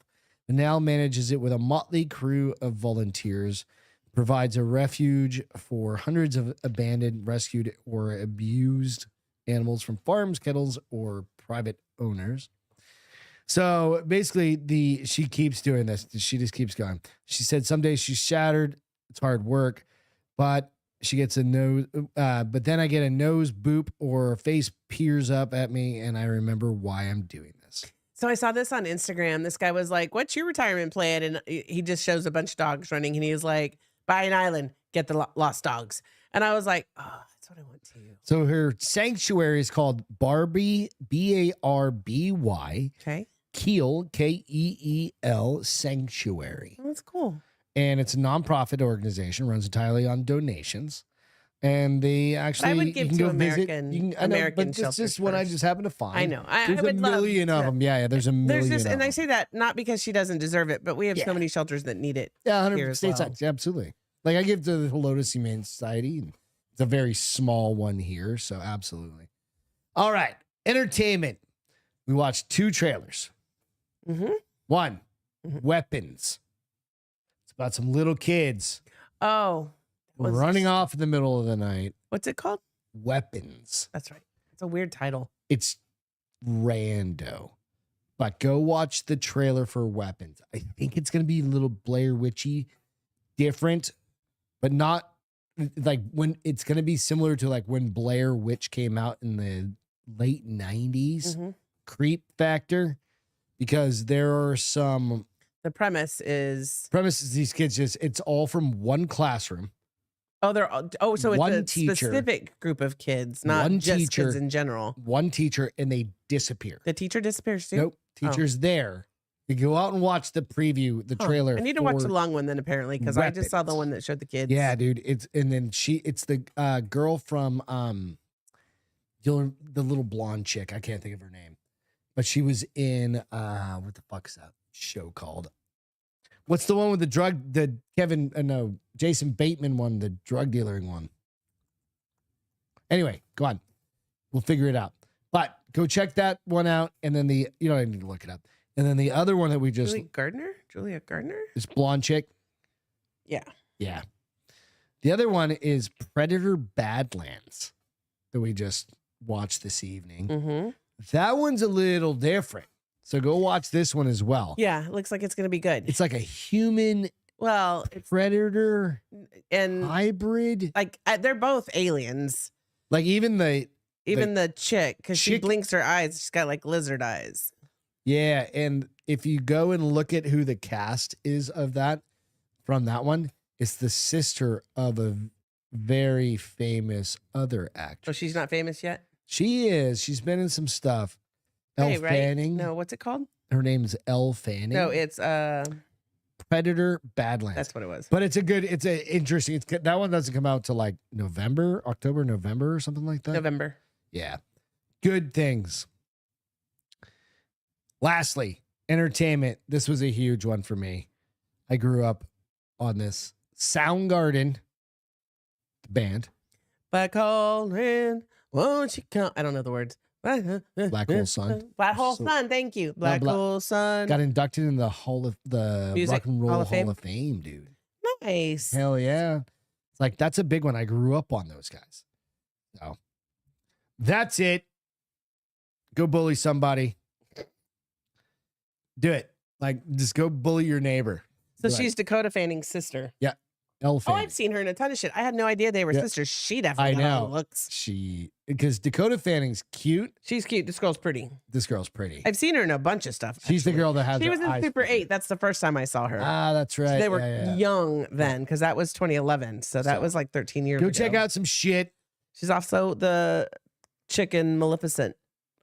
and now manages it with a motley crew of volunteers. Provides a refuge for hundreds of abandoned, rescued, or abused animals from farms, kettles, or private owners. So basically, she keeps doing this. She just keeps going. She said some days she's shattered. It's hard work, but she gets a nose. But then I get a nose boop or a face peers up at me, and I remember why I'm doing this. So I saw this on Instagram. This guy was like, "What's your retirement plan?" And he just shows a bunch of dogs running, and he was like, "Buy an island, get the lost dogs." And I was like, "Oh, that's what I want too." So her sanctuary is called Barbie, Barby, Okay, Keel, Keel Sanctuary. well, that's cool. And it's a nonprofit organization, runs entirely on donations. And they actually, I would you give can to go American- visit. I know, American but this is shelters what I first. just happened to find. I know. I There's would a love million of to- them. Yeah, there's a million. There's just, of and I them. say that not because she doesn't deserve it, but we have Yeah. so many shelters that need it. Yeah, 100 here as stateside. well. Yeah, absolutely. Like I give to the Lotus Humane Society. And it's a very small one here, so absolutely. All right, entertainment. We watched 2 trailers. Mm-hmm. One, Mhm. Weapons. It's about some little kids Oh, was- running off in the middle of the night. what's it called? Weapons. That's right. It's a weird title. It's rando. But go watch the trailer for Weapons. I think it's going to be a little Blair Witchy, different, but not like when it's going to be similar to like when Blair Witch came out in the late 90s. Mhm. Creep factor, because there are some The premise is premises. These kids it's all from one classroom. so it's One a teacher. specific group of kids, not One just teacher. kids in general. One teacher, and they disappear. The teacher disappears too. Nope. Teacher's there. You go out and watch the preview, the Huh. trailer. I need to watch for- the long one then, apparently, because I just saw the Weapons. one that showed the kids. Yeah, dude. It's the girl from the little blonde chick. I can't think of her name, but she was in what the fuck's that show called? What's the one with the Jason Bateman one, the drug dealing one? Anyway, go on. We'll figure it out. But go check that one out, and then you don't need to look it up. And then the other one that we just Julia Gardner. this blonde chick. Yeah. Yeah. The other one is Predator Badlands that we just watched this evening. Mm-hmm. That one's a little different. So go watch this one as well. Yeah, it looks like it's gonna be good. It's like a human Well, it's predator and hybrid. like they're both aliens. Like even the chick, because she chick- blinks her eyes, she's got like lizard eyes. yeah, and if you go and look at who the cast is of that from that one, it's the sister of a very famous other actress. Oh, she's not famous yet? She is. She's been in some stuff. Elle Hey, right? Fanning. No, what's it called? Her name's Elle Fanning. No, it's Predator Badlands. that's what it was. But it's a interesting. That one doesn't come out till like October, November, or something like that. November. Yeah. Good things. Lastly, entertainment. This was a huge one for me. I grew up on this. Soundgarden, the band. Black hole in, won't you come? I don't know the words. Black Hole Sun. Black hole So- sun. Thank you. Black hole sun. Got inducted in the Music Rock and Roll Hall Hall of of Fame? Fame, dude. Nice. Hell yeah. It's like, that's a big one. I grew up on those guys. So that's it. Go bully somebody. Do it. Like, just go bully your neighbor. So Be like, she's Dakota Fanning's sister. Elle Oh, Fanning. I've seen her in a ton of shit. I had no idea they were Yeah. sisters. She definitely I got all know. the looks. Because Dakota Fanning's cute. She's cute. This girl's pretty. This girl's pretty. I've seen her in a bunch of stuff. She's the actually. girl that has She her was in eyes Super pretty. 8. That's the first time I saw her. Ah, that's right. They were Yeah, yeah. young then because that was 2011. So that So, was like 13 years Go ago. check out some shit. She's also the chick in Maleficent.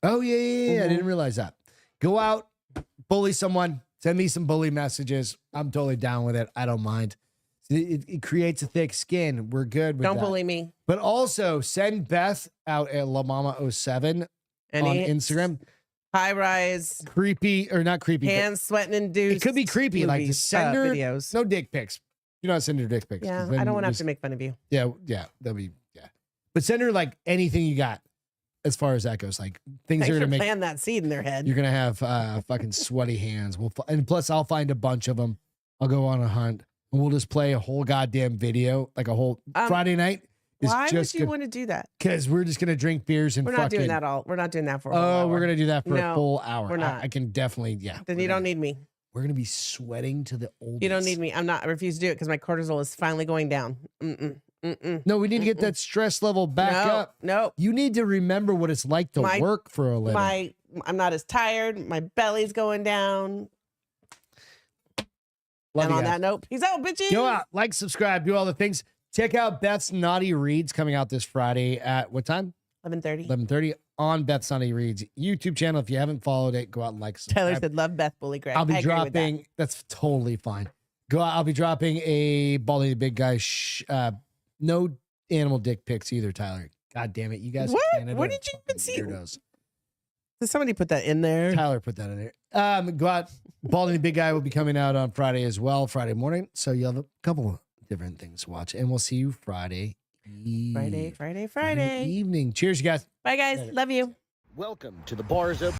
Oh, yeah. I Mhm. didn't realize that. Go out, bully someone, send me some bully messages. I'm totally down with it. I don't mind. It creates a thick skin. We're good with Don't that. bully me. But also send Beth out at La Mama 07 on Instagram. High rise, Creepy or not creepy. but hands sweating induced. it could be creepy. Like movies, just send her videos. no dick pics. Do not send her dick pics. 'cause Yeah, then I don't want to have just- to make fun of you. Yeah, that'll be But send her like anything you got as far as that goes. Like things Thanks are for gonna make planting that seed in their head. you're gonna have fucking sweaty hands. And plus I'll find a bunch of them. I'll go on a hunt and we'll just play a whole goddamn video, like a whole Why Friday night. would you want to do that? Because we're just gonna drink beers and We're fucking. not doing that all. We're not doing that for. A whole Oh, hour. we're gonna do that for a No, full hour. we're not. I can definitely, Then we're you don't gonna- need me. We're gonna be sweating to the old. You don't need me. I'm not. I refuse to do it because my cortisol is finally going down. No, we need to get that stress level back up. No, You need to remember what it's like to My- work for a living. I'm not as tired. My belly's going down. Love And you on guys. that note, peace out, bitches. Go out, like, subscribe, do all the things. Check out Beth's Naughty Reads coming out this Friday at what time? 11:30. 11:30 on Beth's Naughty Reads YouTube channel. If you haven't followed it, go out and like, Taylor subscribe. said, "Love Beth Bully Greg." I'll be I agree with that. dropping. That's totally fine. Go out. I'll be dropping a Baldy the Big Guy. No animal dick pics either, Tyler. God damn it, you guys. What? in Canada Where are did you even fucking see- weirdos. Did somebody put that in there? Tyler put that in there. Go out. Baldy the Big Guy will be coming out on Friday as well, Friday morning. So you'll have a couple of different things to watch, and we'll see you Friday. Friday. Friday evening. Cheers, you guys. Bye, guys. Love you. Welcome to the Bars Open.